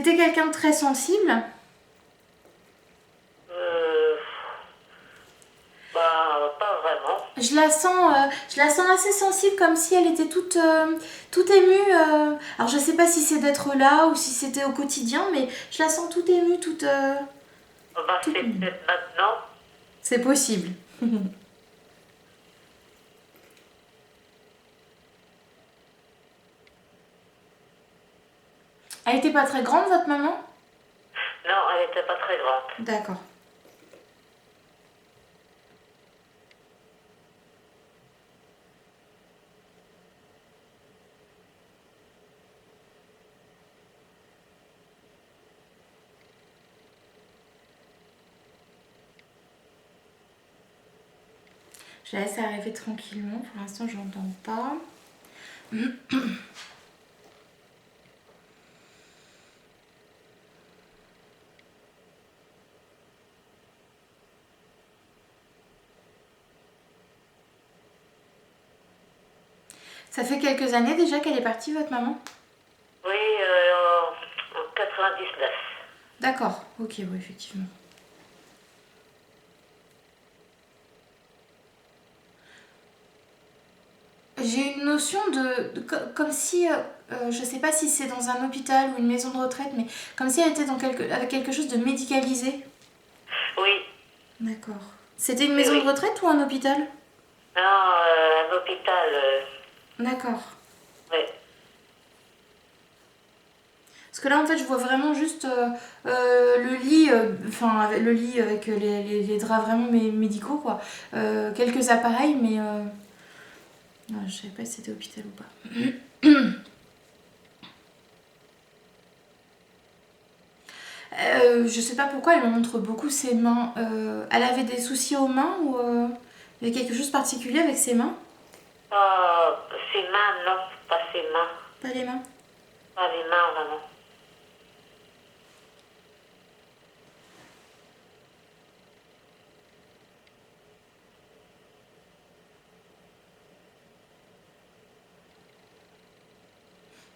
C'était quelqu'un de très sensible? Pas vraiment. Je la sens assez sensible, comme si elle était toute émue. Alors je sais pas si c'est d'être là ou si c'était au quotidien, mais je la sens toute émue, toute C'est mignonne. peut-être maintenant. C'est possible. Elle était pas très grande, votre maman? Non, elle n'était pas très grande. D'accord. Je la laisse arriver tranquillement. Pour l'instant, je n'entends pas. Ça fait quelques années déjà qu'elle est partie, votre maman? Oui, en 99. D'accord. Ok, oui, effectivement. J'ai une notion comme si, je sais pas si c'est dans un hôpital ou une maison de retraite, mais comme si elle était avec quelque chose de médicalisé. Oui, D'accord. C'était une oui, maison de oui. retraite ou un hôpital? Non, un hôpital, D'accord. oui. Parce que là, en fait, je vois vraiment juste le lit, enfin, le lit avec les draps vraiment médicaux, quoi. Quelques appareils, mais non, je savais pas si c'était hôpital ou pas. Je sais pas pourquoi elle me montre beaucoup ses mains. Elle avait des soucis aux mains ou il y avait quelque chose de particulier avec ses mains? Ses mains, non, pas ses mains. Pas les mains. Pas les mains, vraiment.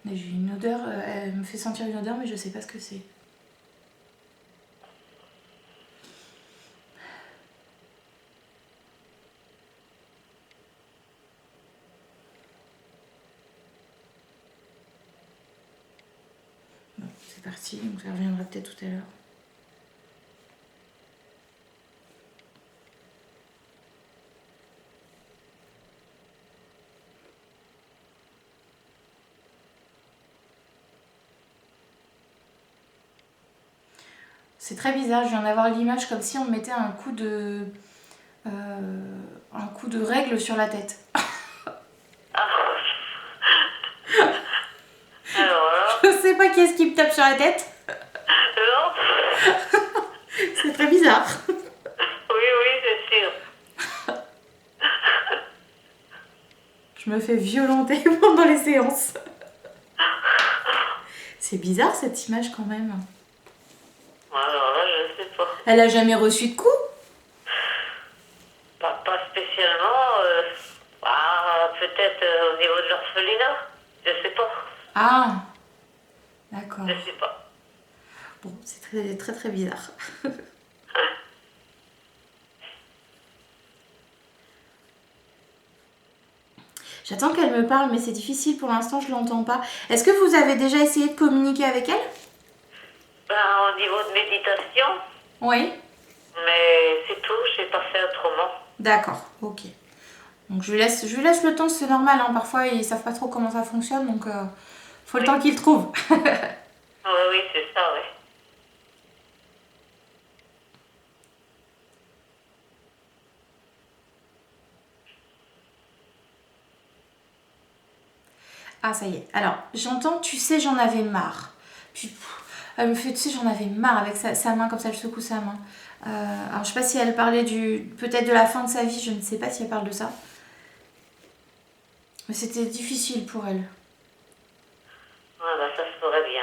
J'ai une odeur, elle me fait sentir une odeur, mais je sais pas ce que c'est. Bon, c'est parti, donc ça reviendra peut-être tout à l'heure. C'est très bizarre, je viens d'avoir l'image comme si on mettait un coup de règle sur la tête. Ah, alors là, Je sais pas qui est-ce qui me tape sur la tête. non. C'est très bizarre. Oui, oui, c'est sûr. Je me fais violenter pendant les séances. C'est bizarre cette image quand même. Alors là, je sais pas. Elle a jamais reçu de coup? Pas spécialement. Peut-être au niveau de l'orphelinat. Je sais pas. Ah, d'accord. Je sais pas. Bon, c'est très très très bizarre. J'attends qu'elle me parle, mais c'est difficile pour l'instant, je l'entends pas. Est-ce que vous avez déjà essayé de communiquer avec elle? Au niveau de méditation, Oui. mais c'est tout, j'ai pas fait autrement. D'accord, ok. Donc je lui laisse le temps, c'est normal, hein. Parfois ils savent pas trop comment ça fonctionne, donc faut le Oui, temps qu'ils trouvent. oui, oui, c'est ça, oui. Ah, ça y est. Alors, j'entends, tu sais, j'en avais marre. Puis, elle me fait, tu sais, j'en avais marre avec sa main, comme ça, elle secoue sa main. Alors, je sais pas si elle parlait peut-être de la fin de sa vie, je ne sais pas si elle parle de ça. Mais c'était difficile pour elle. Ça se ferait bien.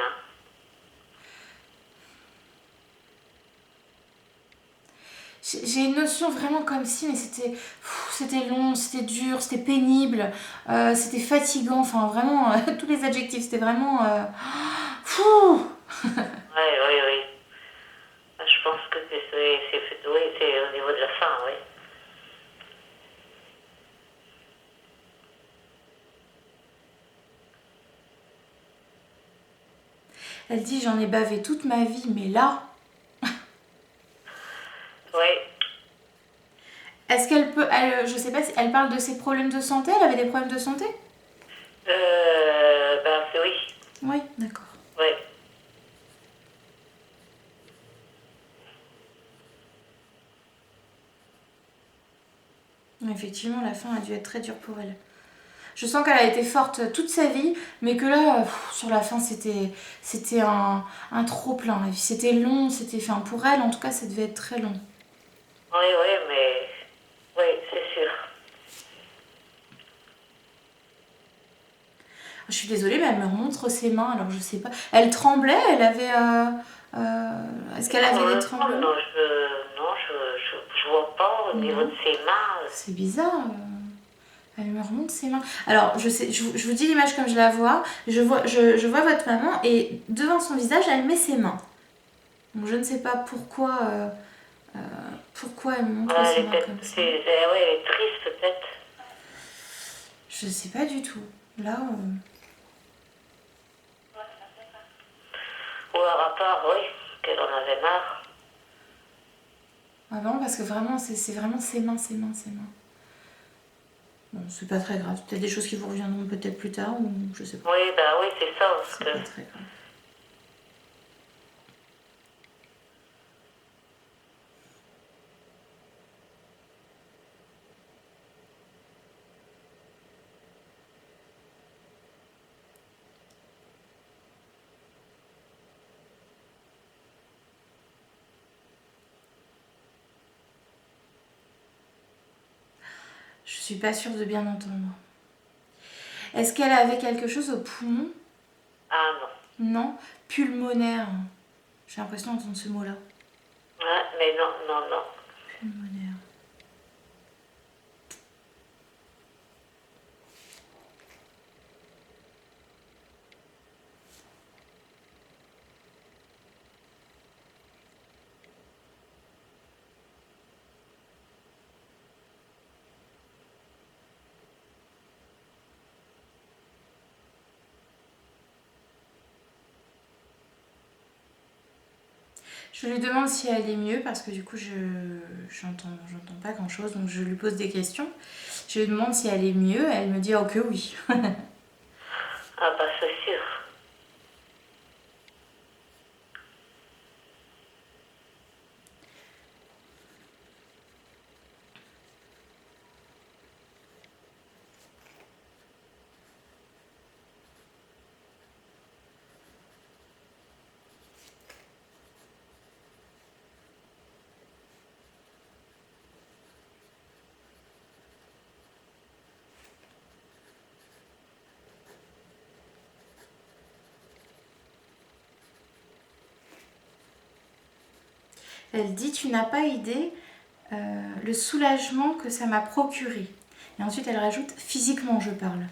J'ai une notion vraiment comme si, mais c'était long, c'était dur, c'était pénible, c'était fatigant, enfin vraiment, tous les adjectifs, c'était vraiment... Fou. Elle dit j'en ai bavé toute ma vie, mais là, Oui. est-ce qu'elle peut, je sais pas si elle parle de ses problèmes de santé, elle avait des problèmes de santé? Ben, c'est oui. Oui, d'accord. Oui. Effectivement, la fin a dû être très dure pour elle. Je sens qu'elle a été forte toute sa vie, mais que là, sur la fin, c'était un trop plein. Et puis c'était long, c'était, enfin, pour elle, en tout cas, ça devait être très long. Oui, oui, mais... Oui, c'est sûr. Je suis désolée, mais elle me remontre ses mains, alors je sais pas. Elle tremblait, elle avait. Est-ce qu'elle avait des tremblements? Non, je vois pas au niveau Non. de ses mains. C'est bizarre. Elle me remonte ses mains. Alors, je sais, je vous dis l'image comme je la vois. Je vois votre maman et devant son visage, elle met ses mains. Donc, je ne sais pas pourquoi elle me montre Elle ses est mains peut-être... comme ça. Ouais, elle est triste, peut-être. Je sais pas du tout. Là, Ou un rapport, oui, qu'elle en avait marre. avant, parce que vraiment, c'est vraiment ses mains, ses mains, ses mains. Bon, c'est pas très grave. Peut-être des choses qui vous reviendront peut-être plus tard, ou je sais pas. Oui, bah oui, c'est ça, parce C'est que... pas très grave. Je suis pas sûre de bien entendre. Est-ce qu'elle avait quelque chose au poumon? Ah non. Non. Pulmonaire. J'ai l'impression d'entendre ce mot-là. Ouais, mais non, non, non. Pulmonaire. Je lui demande si elle est mieux parce que du coup j'entends pas grand chose, donc je lui pose des questions. Je lui demande si elle est mieux, elle me dit oh que oui. Ah bah c'est sûr. Elle dit tu n'as pas idée le soulagement que ça m'a procuré. Et ensuite elle rajoute physiquement je parle.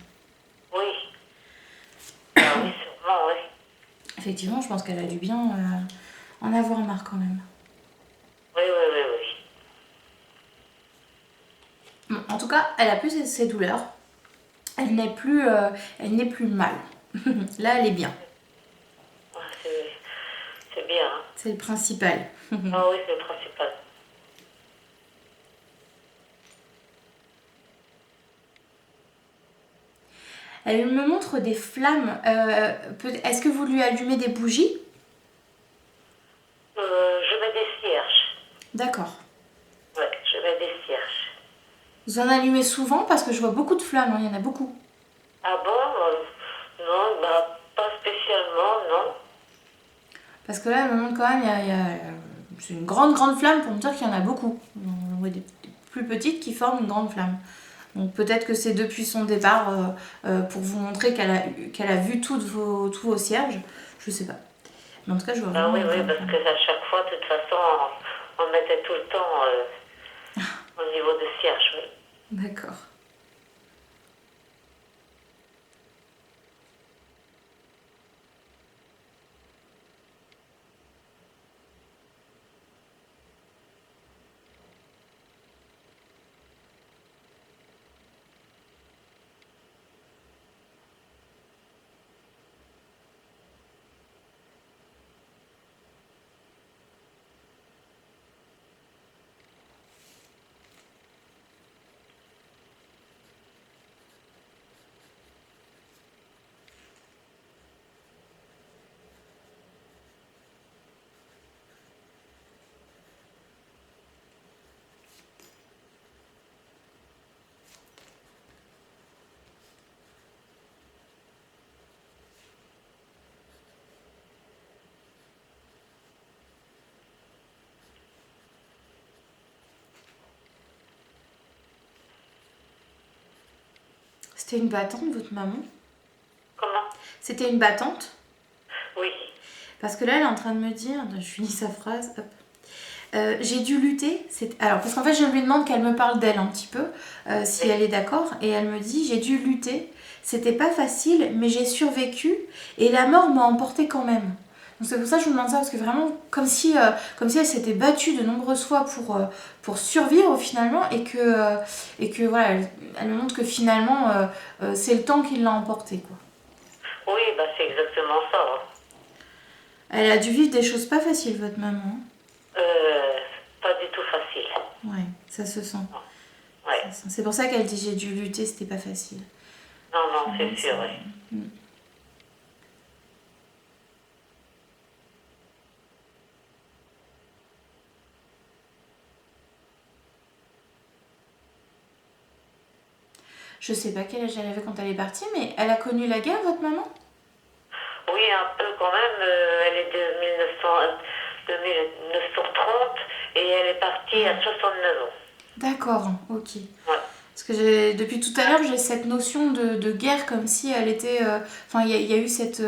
Oui. Ah oui, sûrement, oui. Effectivement je pense qu'elle a dû bien en avoir marre quand même. Oui, oui, oui, oui. Bon, en tout cas elle a plus ses douleurs. Elle n'est plus mal. Là elle est bien. Ah, c'est bien, hein. C'est le principal. Ah oui, c'est le principal. Elle me montre des flammes. Est-ce que vous lui allumez des bougies? Je mets des cierges. D'accord. Ouais, je mets des cierges. Vous en allumez souvent parce que je vois beaucoup de flammes, hein, il y en a beaucoup. Ah bon? Non, bah pas spécialement, non. Parce que là, elle me montre quand même, c'est une grande flamme pour me dire qu'il y en a beaucoup. On voit des plus petites qui forment une grande flamme. Donc peut-être que c'est depuis son départ pour vous montrer qu'elle a vu tous vos cierges. Je sais pas. Mais en tout cas, je vois Ah vraiment oui, une oui, grande parce flamme. que à chaque fois, de toute façon, on mettait tout le temps au niveau de cierges, oui. D'accord. C'était une battante, votre maman? Comment? C'était une battante? Oui. Parce que là, elle est en train de me dire, je finis sa phrase, hop. J'ai dû lutter. Alors, parce qu'en fait, je lui demande qu'elle me parle d'elle un petit peu, si Oui. elle est d'accord. Et elle me dit, j'ai dû lutter. C'était pas facile, mais j'ai survécu. Et la mort m'a emporté quand même. Donc c'est pour ça que je vous demande ça, parce que vraiment, comme si elle s'était battue de nombreuses fois pour survivre finalement, et que voilà, elle me montre que finalement, c'est le temps qui l'a emporté, quoi. Oui, bah c'est exactement ça. Hein. Elle a dû vivre des choses pas faciles, votre maman, hein. Pas du tout facile. Ouais, ça se sent. Ouais. C'est pour ça qu'elle dit j'ai dû lutter, c'était pas facile. Non, non, Puis, c'est sûr, oui. Je sais pas quel âge elle avait quand elle est partie, mais elle a connu la guerre, votre maman? Oui, un peu quand même. Elle est de 1930 et elle est partie à 69 ans. D'accord, ok. Ouais. Parce que depuis tout à l'heure, j'ai cette notion de guerre comme si elle était... Enfin, il y a eu cette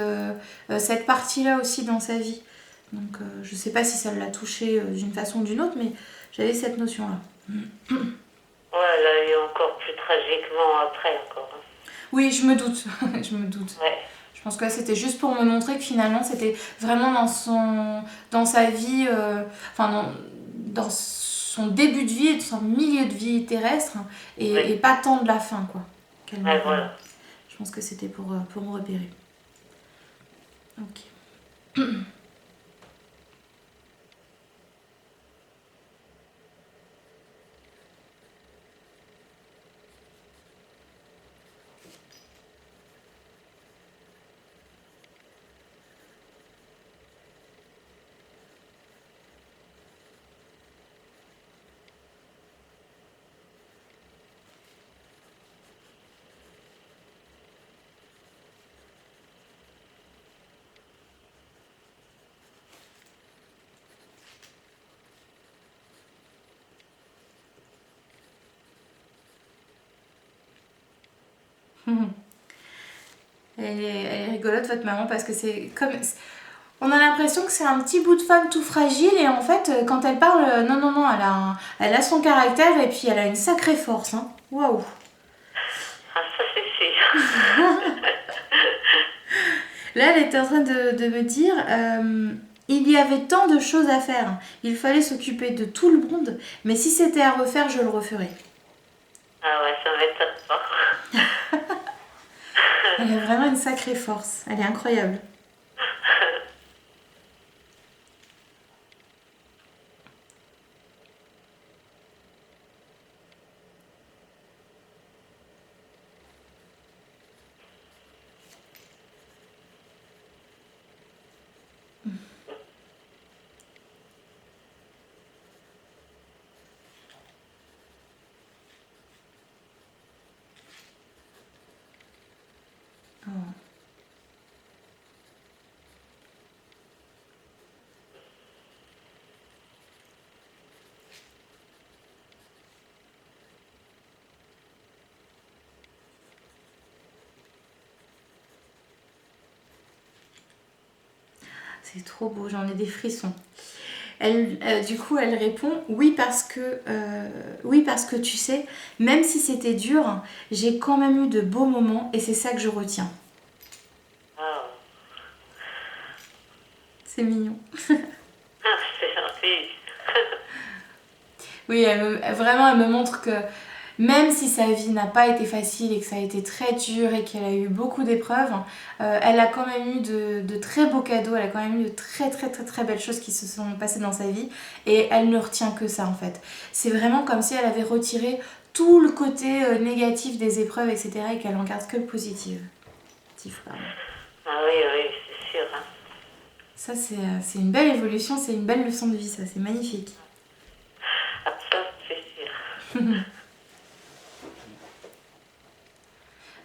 partie-là aussi dans sa vie. Donc, je sais pas si ça l'a touchée d'une façon ou d'une autre, mais j'avais cette notion-là. Ouais, elle a eu encore plus tragiquement après encore. Hein. Oui, je me doute, je me doute. Ouais. Je pense que c'était juste pour me montrer que finalement c'était vraiment dans sa vie, enfin dans son début de vie et son milieu de vie terrestre, et pas tant de la fin, quoi. Qu'elle Ouais, voilà. Je pense que c'était pour me repérer. Ok. Elle est rigolote, votre maman, parce que c'est comme... On a l'impression que c'est un petit bout de femme tout fragile, et en fait, quand elle parle, non, elle a son caractère, et puis elle a une sacrée force, hein. Waouh. Ah, ça c'est sûr. Là, elle était en train de me dire, il y avait tant de choses à faire, il fallait s'occuper de tout le monde, mais si c'était à refaire, je le referais. Ah ouais, ça m'étonne pas. Elle a vraiment une sacrée force, elle est incroyable. Oh. C'est trop beau, j'en ai des frissons. Du coup, elle répond oui parce que tu sais, même si c'était dur, j'ai quand même eu de beaux moments et c'est ça que je retiens. Ah, C'est mignon. c'est gentil. Oui, vraiment, elle me montre que même si sa vie n'a pas été facile et que ça a été très dur et qu'elle a eu beaucoup d'épreuves, elle a quand même eu de très beaux cadeaux, elle a quand même eu de très très très très belles choses qui se sont passées dans sa vie, et elle ne retient que ça en fait. C'est vraiment comme si elle avait retiré tout le côté négatif des épreuves, etc., et qu'elle en garde que le positif. Pardon. Ah oui, oui, c'est sûr. Hein. Ça, c'est une belle évolution, c'est une belle leçon de vie, ça, c'est magnifique. Ah, ça, c'est sûr.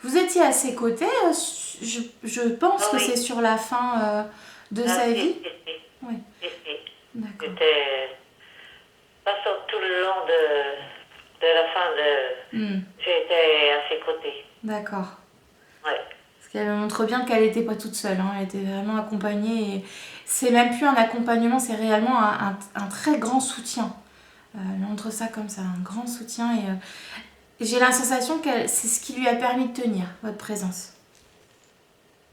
Vous étiez à ses côtés, je pense que Oui. c'est sur la fin de sa vie. Si. Oui, Si. d'accord. J'étais pas tout le long de la fin de... J'étais à ses côtés. D'accord. D'accord. Ouais. Parce qu'elle montre bien qu'elle n'était pas toute seule, hein. Elle était vraiment accompagnée. Et c'est même plus un accompagnement, c'est réellement un très grand soutien. Elle montre ça comme ça, un grand soutien. Et j'ai la sensation que c'est ce qui lui a permis de tenir, votre présence.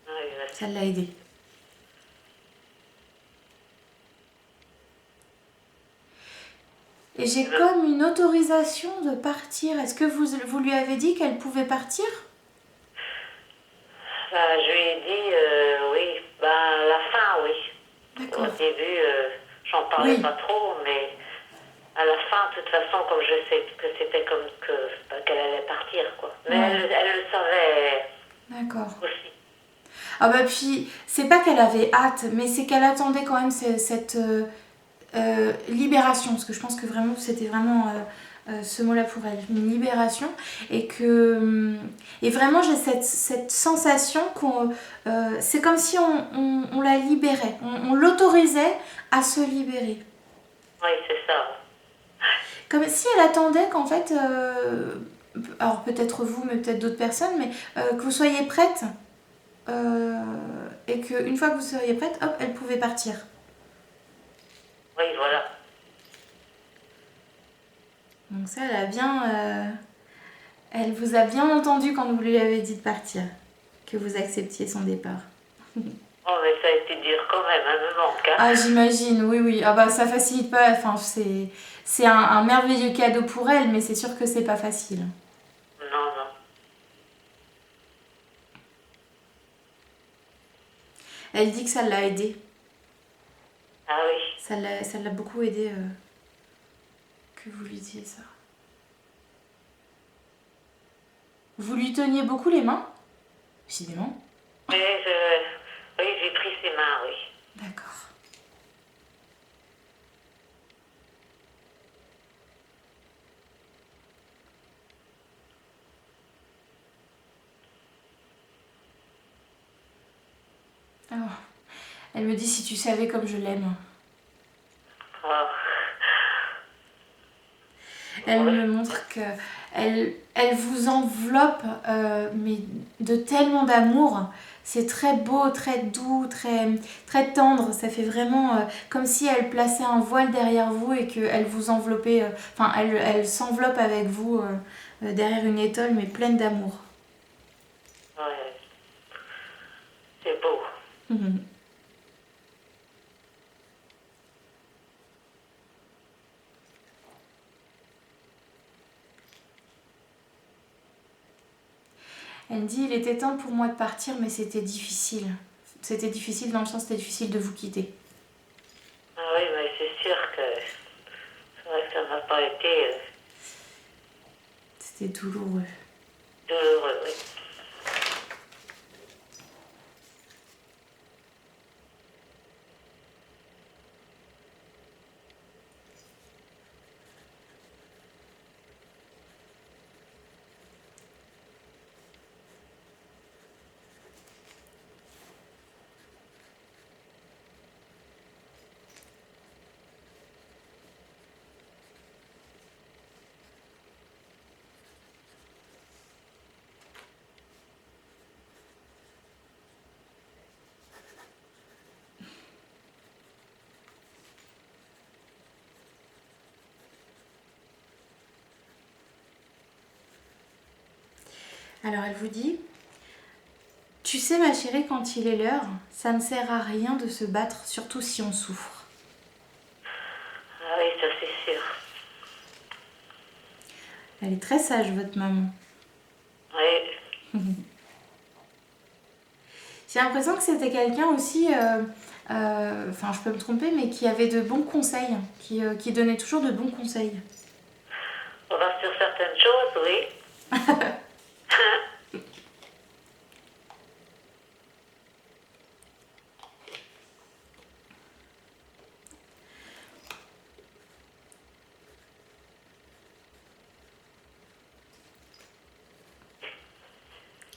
Oui, Ça l'a aidé. Et j'ai comme une autorisation de partir. Est-ce que vous lui avez dit qu'elle pouvait partir? Bah, je lui ai dit, oui, bah, à la fin, oui. D'accord. Au début, j'en parlais Oui. pas trop, mais à la fin, de toute façon, comme je sais que c'était comme qu'elle allait partir, quoi. Mais Ouais. elle le savait D'accord. aussi. Ah bah puis, c'est pas qu'elle avait hâte, mais c'est qu'elle attendait quand même cette libération, parce que je pense que vraiment, c'était vraiment ce mot-là pour elle, une libération, et vraiment j'ai cette sensation qu'on, c'est comme si on la libérait, on l'autorisait à se libérer. Oui, c'est ça. Comme si elle attendait qu'en fait, alors peut-être vous, mais peut-être d'autres personnes, mais que vous soyez prête, et qu'une fois que vous seriez prête, hop, elle pouvait partir. Oui, voilà. Donc ça, elle vous a bien entendu quand vous lui avez dit de partir, que vous acceptiez son départ. Oh, mais ça a été dur quand même, elle me manque, hein. Ah, j'imagine, oui, oui. Ah bah ça facilite pas, enfin c'est un merveilleux cadeau pour elle, mais c'est sûr que c'est pas facile. Non, non. Elle dit que ça l'a aidée. Ah oui. Ça l'a beaucoup aidée que vous lui disiez ça. Vous lui teniez beaucoup les mains? Décidément. Oui, j'ai pris ses mains, oui. D'accord. Oh. Elle me dit si tu savais comme je l'aime. Oh. Elle me montre que elle vous enveloppe, mais de tellement d'amour. C'est très beau, très doux, très tendre. Ça fait vraiment comme si elle plaçait un voile derrière vous et qu'elle vous enveloppait. Enfin, elle s'enveloppe avec vous derrière une étole, mais pleine d'amour. Ouais. C'est beau. Elle dit il était temps pour moi de partir, mais c'était difficile. C'était difficile dans le sens c'était difficile de vous quitter. Ah oui, mais c'est sûr que c'est vrai que ça n'a pas été C'était douloureux. douloureux, oui. Alors elle vous dit tu sais ma chérie, quand il est l'heure, ça ne sert à rien de se battre, surtout si on souffre. Ah oui, ça c'est sûr. Elle est très sage votre maman. Oui. J'ai l'impression que c'était quelqu'un aussi, enfin je peux me tromper, mais qui avait de bons conseils, qui donnait toujours de bons conseils. On va sur certaines choses, oui.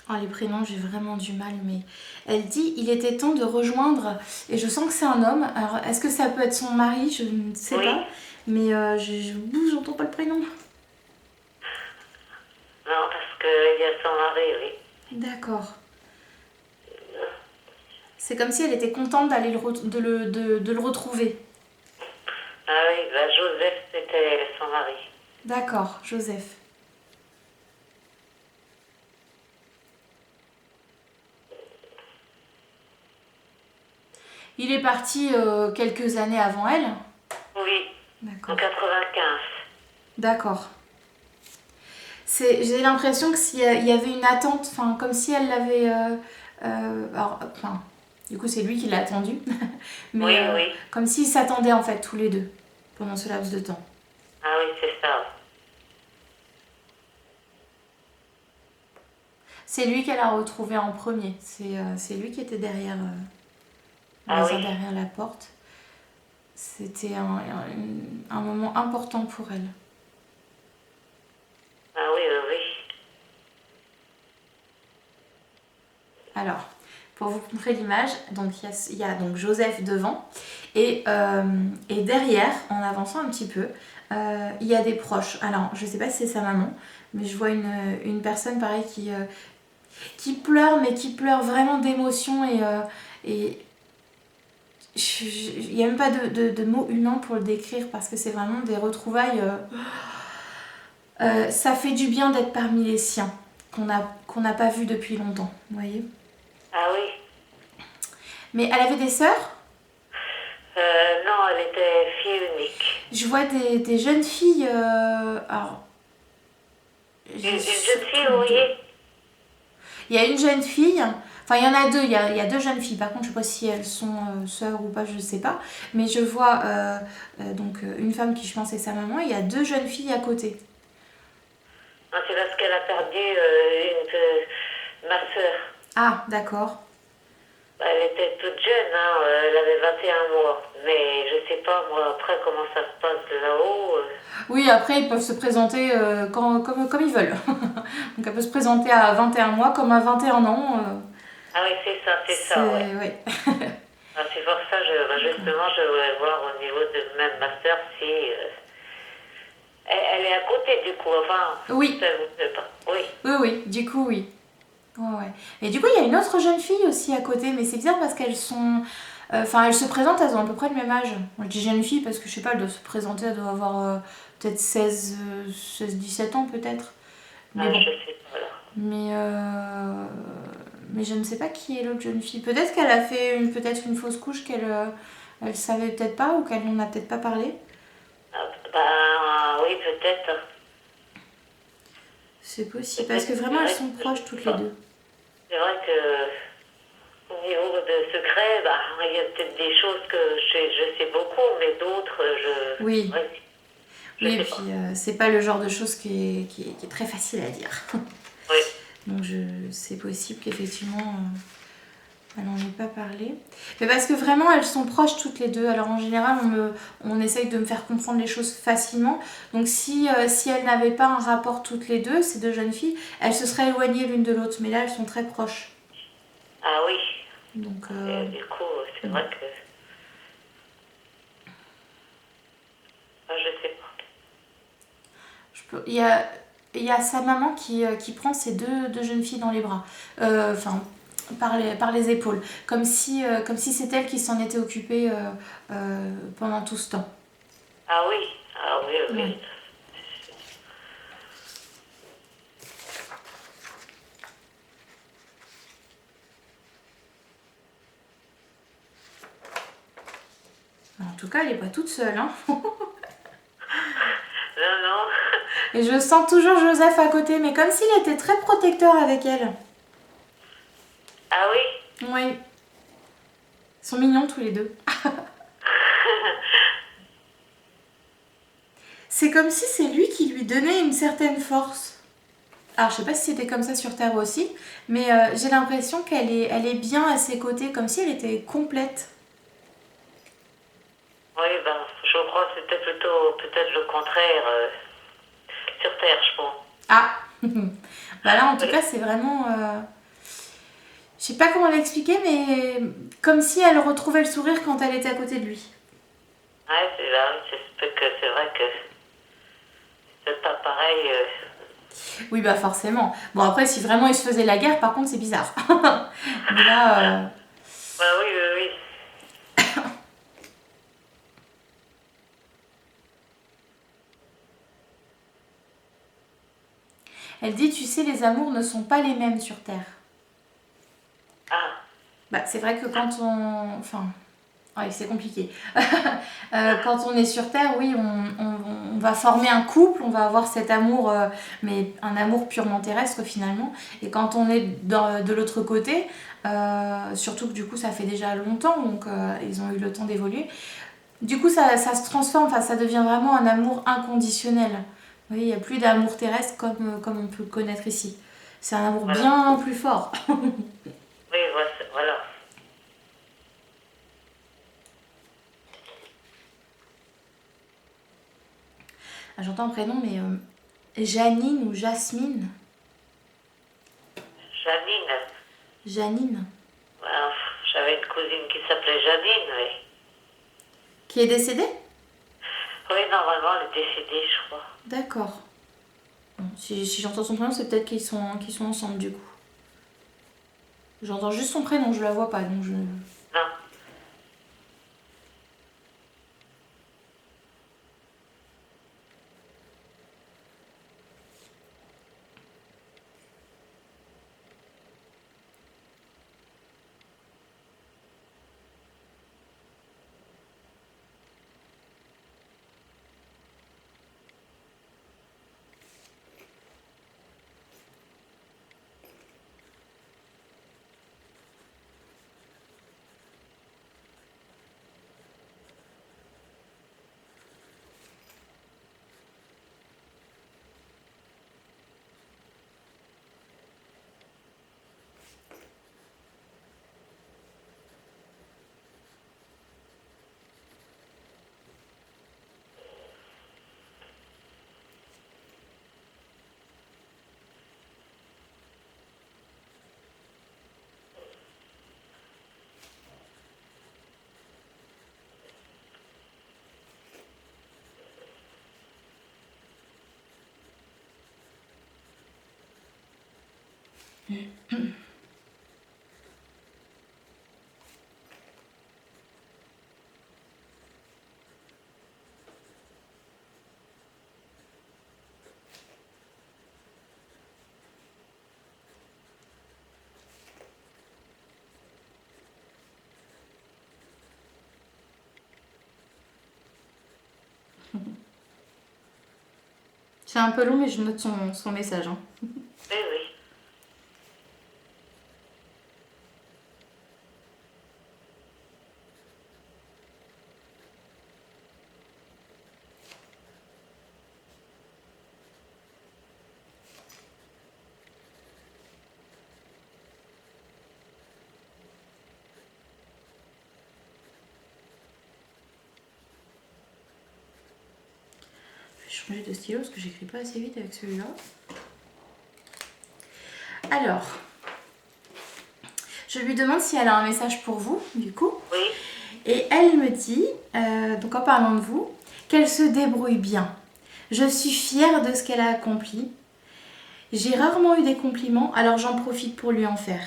Oh, les prénoms, j'ai vraiment du mal, mais elle dit il était temps de rejoindre, et je sens que c'est un homme. Alors, est-ce que ça peut être son mari? Je ne sais Oui. pas, mais j'entends pas le prénom. Non, parce qu'il y a son mari, oui. D'accord. C'est comme si elle était contente d'aller de le retrouver. Ah oui, bah Joseph, c'était son mari. D'accord, Joseph. Il est parti quelques années avant elle. Oui, en D'accord. 95. D'accord. J'ai l'impression que s'il y avait une attente, enfin, comme si elle l'avait... alors, enfin, du coup, c'est lui qui l'a attendue. Mais Oui, oui. comme s'ils s'attendaient, en fait, tous les deux, pendant ce laps de temps. Ah oui, c'est ça. C'est lui qu'elle a retrouvé en premier. C'est lui qui était derrière, on va Ah dire oui. derrière la porte. C'était un moment important pour elle. Ah oui, oui, oui. Alors, pour vous montrer l'image, donc il y a donc Joseph devant et derrière, en avançant un petit peu, il y a des proches. Alors, je sais pas si c'est sa maman, mais je vois une personne pareil qui pleure, mais qui pleure vraiment d'émotion et il n'y a même pas de mots humains pour le décrire parce que c'est vraiment des retrouvailles. Ça fait du bien d'être parmi les siens qu'on n'a pas vu depuis longtemps, vous voyez. Ah oui. Mais elle avait des sœurs. Non, elle était fille unique. Je vois des jeunes filles. Alors, j'ai Une jeune surtout fille, vous deux. voyez? Il y a une jeune fille. Enfin, il y en a deux. Il y a deux jeunes filles. Par contre, je ne sais pas si elles sont sœurs ou pas, je ne sais pas. Mais je vois donc une femme qui, je pense, est sa maman. Et il y a deux jeunes filles à côté. Non, c'est parce qu'elle a perdu ma soeur. Ah, d'accord. Elle était toute jeune, hein, elle avait 21 mois. Mais je sais pas, moi, après, comment ça se passe là-haut. Oui, après, ils peuvent se présenter comme ils veulent. Donc, elle peut se présenter à 21 mois comme à 21 ans. Ah oui, c'est ça, ouais. Ouais. Ah, c'est pour ça, justement, je voulais voir au niveau de même ma soeur si... elle est à côté, du coup, enfin, Oui, ça vous plaît pas. Oui. oui, du coup, oui. Ouais, ouais. Et du coup, il y a une autre jeune fille aussi à côté, mais c'est bizarre parce qu'elles sont... Enfin, elles se présentent, elles ont à peu près le même âge. Je dis jeune fille parce que je sais pas, elles doivent se présenter, elles doivent avoir peut-être 17 ans peut-être. Mais Ah, bon. je sais pas, là. Mais je ne sais pas qui est l'autre jeune fille. Peut-être qu'elle a fait peut-être une fausse couche elle savait peut-être pas ou qu'elle n'en a peut-être pas parlé. Ah, bah, oui, peut-être. C'est possible. Parce Peut-être, que c'est vraiment, elles vrai sont que je proches sais toutes les pas. deux. C'est vrai que, au niveau de secret, bah, il y a peut-être des choses que je sais beaucoup, mais d'autres, Oui. ouais, je Oui, et sais puis pas. c'est pas le genre de choses qui est très facile à dire. Oui. Donc c'est possible qu'effectivement elle n'en ait pas parlé. Mais parce que vraiment elles sont proches toutes les deux. Alors en général on essaye de me faire comprendre les choses facilement. Donc si elles n'avaient pas un rapport toutes les deux, ces deux jeunes filles, elles se seraient éloignées l'une de l'autre. Mais là elles sont très proches. Ah oui. Donc Et du coup, c'est vrai que, ah, je sais pas. il y a sa maman qui prend ces deux jeunes filles dans les bras. Enfin, par les épaules. Comme si c'était elle qui s'en était occupée pendant tout ce temps. Ah oui, ah oui, Ouais. oui. En tout cas, elle n'est pas toute seule. Hein. Non, non. Et je sens toujours Joseph à côté, mais comme s'il était très protecteur avec elle. Ah oui. Oui. Ils sont mignons tous les deux. C'est comme si c'est lui qui lui donnait une certaine force. Alors, je sais pas si c'était comme ça sur Terre aussi, mais j'ai l'impression elle est bien à ses côtés, comme si elle était complète. Oui, ben, je crois que c'était plutôt peut-être le contraire sur Terre, je pense. Ah bah là, en tout Oui. cas, c'est vraiment... Je sais pas comment l'expliquer, mais comme si elle retrouvait le sourire quand elle était à côté de lui. Ouais, c'est là, c'est vrai que c'est pas pareil. Oui, bah forcément. Bon, après, si vraiment ils se faisaient la guerre, par contre, c'est bizarre. Mais là, Bah oui, oui, oui. elle dit, tu sais, les amours ne sont pas les mêmes sur Terre. Ah, Bah, c'est vrai que quand on... Enfin, ouais, c'est compliqué. Quand on est sur Terre, oui, on va former un couple, on va avoir cet amour, mais un amour purement terrestre finalement. Et quand on est de l'autre côté, surtout que du coup ça fait déjà longtemps, donc ils ont eu le temps d'évoluer, du coup ça se transforme, enfin, ça devient vraiment un amour inconditionnel. Oui, il n'y a plus d'amour terrestre comme on peut le connaître ici. C'est un amour voilà. bien plus fort. Oui, voilà. Ah, j'entends le prénom, mais Janine ou Jasmine. Janine. Janine. Voilà, j'avais une cousine qui s'appelait Janine, oui. Qui est décédée? Oui, normalement, elle est décédée, je crois. D'accord. Bon, si j'entends son prénom, c'est peut-être qu'ils sont ensemble du coup. J'entends juste son prénom, je la vois pas, donc je... Non. C'est un peu long, mais je note son message. Hein. Oui, oui. Je vais changer de stylo parce que j'écris pas assez vite avec celui-là. Alors, je lui demande si elle a un message pour vous, du coup. Oui. Et elle me dit, donc en parlant de vous, qu'elle se débrouille bien. Je suis fière de ce qu'elle a accompli. J'ai rarement eu des compliments, alors j'en profite pour lui en faire.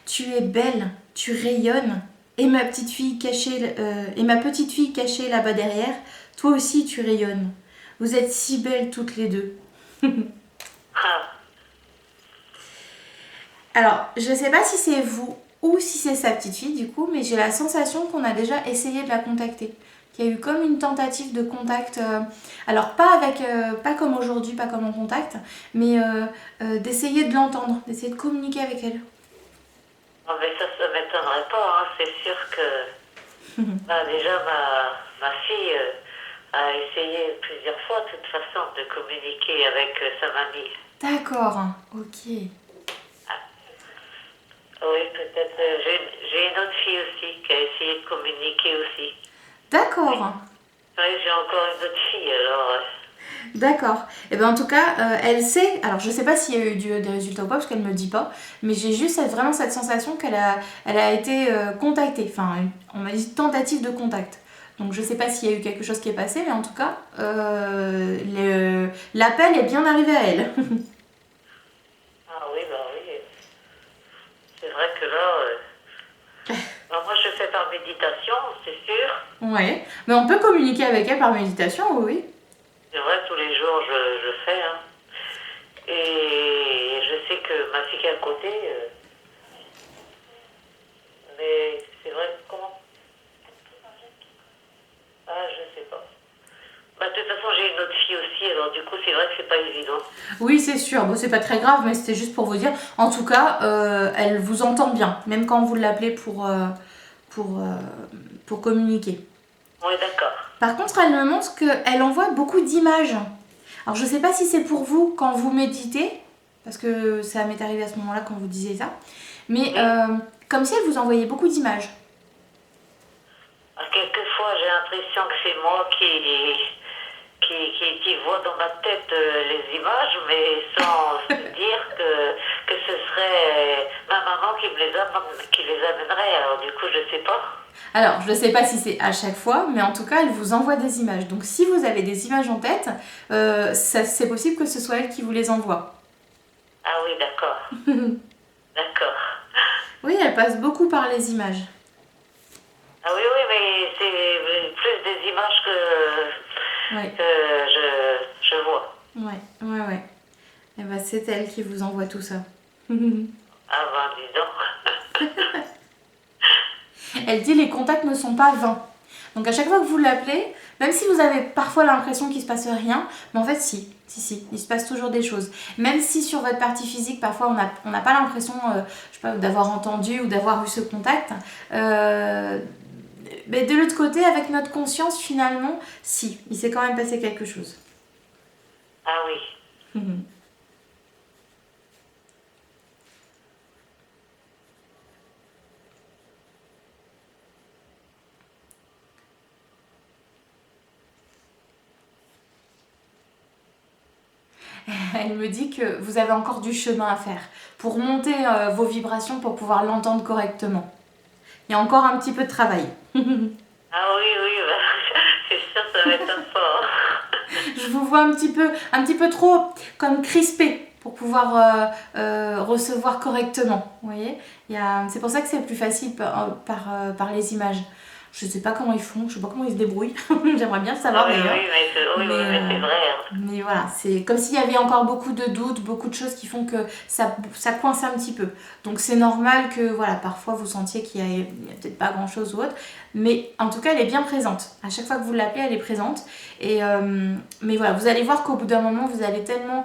Tu es belle, tu rayonnes, et ma petite fille cachée là-bas derrière, toi aussi tu rayonnes. Vous êtes si belles toutes les deux. Ah, Alors, je sais pas si c'est vous ou si c'est sa petite fille du coup, mais j'ai la sensation qu'on a déjà essayé de la contacter. Qu'il y a eu comme une tentative de contact, alors pas comme aujourd'hui, pas comme en contact, mais d'essayer de l'entendre, d'essayer de communiquer avec elle. non, mais ça m'étonnerait pas, hein. C'est sûr que bah, déjà ma fille a essayé plusieurs fois, de toute façon, de communiquer avec sa mamie. D'accord, ok. Oui, peut-être. J'ai une autre fille aussi qui a essayé de communiquer aussi. D'accord, Oui, j'ai encore une autre fille, alors. d'accord. Et ben en tout cas, elle sait. Alors je sais pas s'il y a eu des résultats ou pas parce qu'elle me dit pas, mais j'ai juste vraiment cette sensation elle a été contactée. Enfin, on m'a dit tentative de contact. Donc je sais pas s'il y a eu quelque chose qui est passé, mais en tout cas, l'appel est bien arrivé à elle. Ah oui, bah oui. C'est vrai que là, bah, moi je fais par méditation, c'est sûr. Ouais, mais on peut communiquer avec elle par méditation, oui. C'est vrai, tous les jours je fais. Hein. Et je sais que ma fille qui est à côté, mais c'est vrai, comment? Ah, je sais pas. Bah, de toute façon, j'ai une autre fille aussi, alors du coup, c'est vrai que c'est pas évident. Oui, c'est sûr. Bon, c'est pas très grave, mais c'était juste pour vous dire. En tout cas, elle vous entend bien, même quand vous l'appelez pour, euh, pour communiquer. Oui, d'accord. Par contre, elle me montre qu'elle envoie beaucoup d'images. Alors, je sais pas si c'est pour vous quand vous méditez, parce que ça m'est arrivé à ce moment-là quand vous disiez ça, mais Oui. comme si elle vous envoyait beaucoup d'images. Ah, quelquefois, j'ai l'impression que c'est moi qui vois dans ma tête les images, mais sans dire que ce serait ma maman qui les amènerait. Alors du coup, je sais pas. Alors, je ne sais pas si c'est à chaque fois, mais en tout cas, elle vous envoie des images. Donc, si vous avez des images en tête, c'est possible que ce soit elle qui vous les envoie. Ah oui, d'accord. D'accord. Oui, elle passe beaucoup par les images. Ah oui, oui, mais c'est plus des images Oui, que je vois. ouais. Et ben, c'est elle qui vous envoie tout ça. Ah ben, dis donc. Elle dit les contacts ne sont pas vains. Donc à chaque fois que vous l'appelez, même si vous avez parfois l'impression qu'il se passe rien, mais en fait si, il se passe toujours des choses. Même si sur votre partie physique, parfois on n'a pas l'impression je sais pas, d'avoir entendu ou d'avoir eu ce contact, mais de l'autre côté, avec notre conscience, finalement, si, il s'est quand même passé quelque chose. Ah oui. Elle me dit que vous avez encore du chemin à faire pour monter vos vibrations pour pouvoir l'entendre correctement. Il y a encore un petit peu de travail. Ah oui, oui, bah, c'est sûr, ça va être fort. Je vous vois un petit peu trop comme crispé pour pouvoir recevoir correctement. Vous voyez, c'est pour ça que c'est plus facile par les images. Je sais pas comment ils font, je sais pas comment ils se débrouillent. J'aimerais bien le Ah savoir oui, d'ailleurs. oui, oui, oui, mais c'est vrai. Hein. Mais voilà, c'est comme s'il y avait encore beaucoup de doutes, beaucoup de choses qui font que ça coince un petit peu. Donc c'est normal que voilà, parfois vous sentiez qu'il y a peut-être pas grand-chose ou autre. Mais en tout cas, elle est bien présente. À chaque fois que vous l'appelez, elle est présente. Mais voilà, vous allez voir qu'au bout d'un moment, vous allez tellement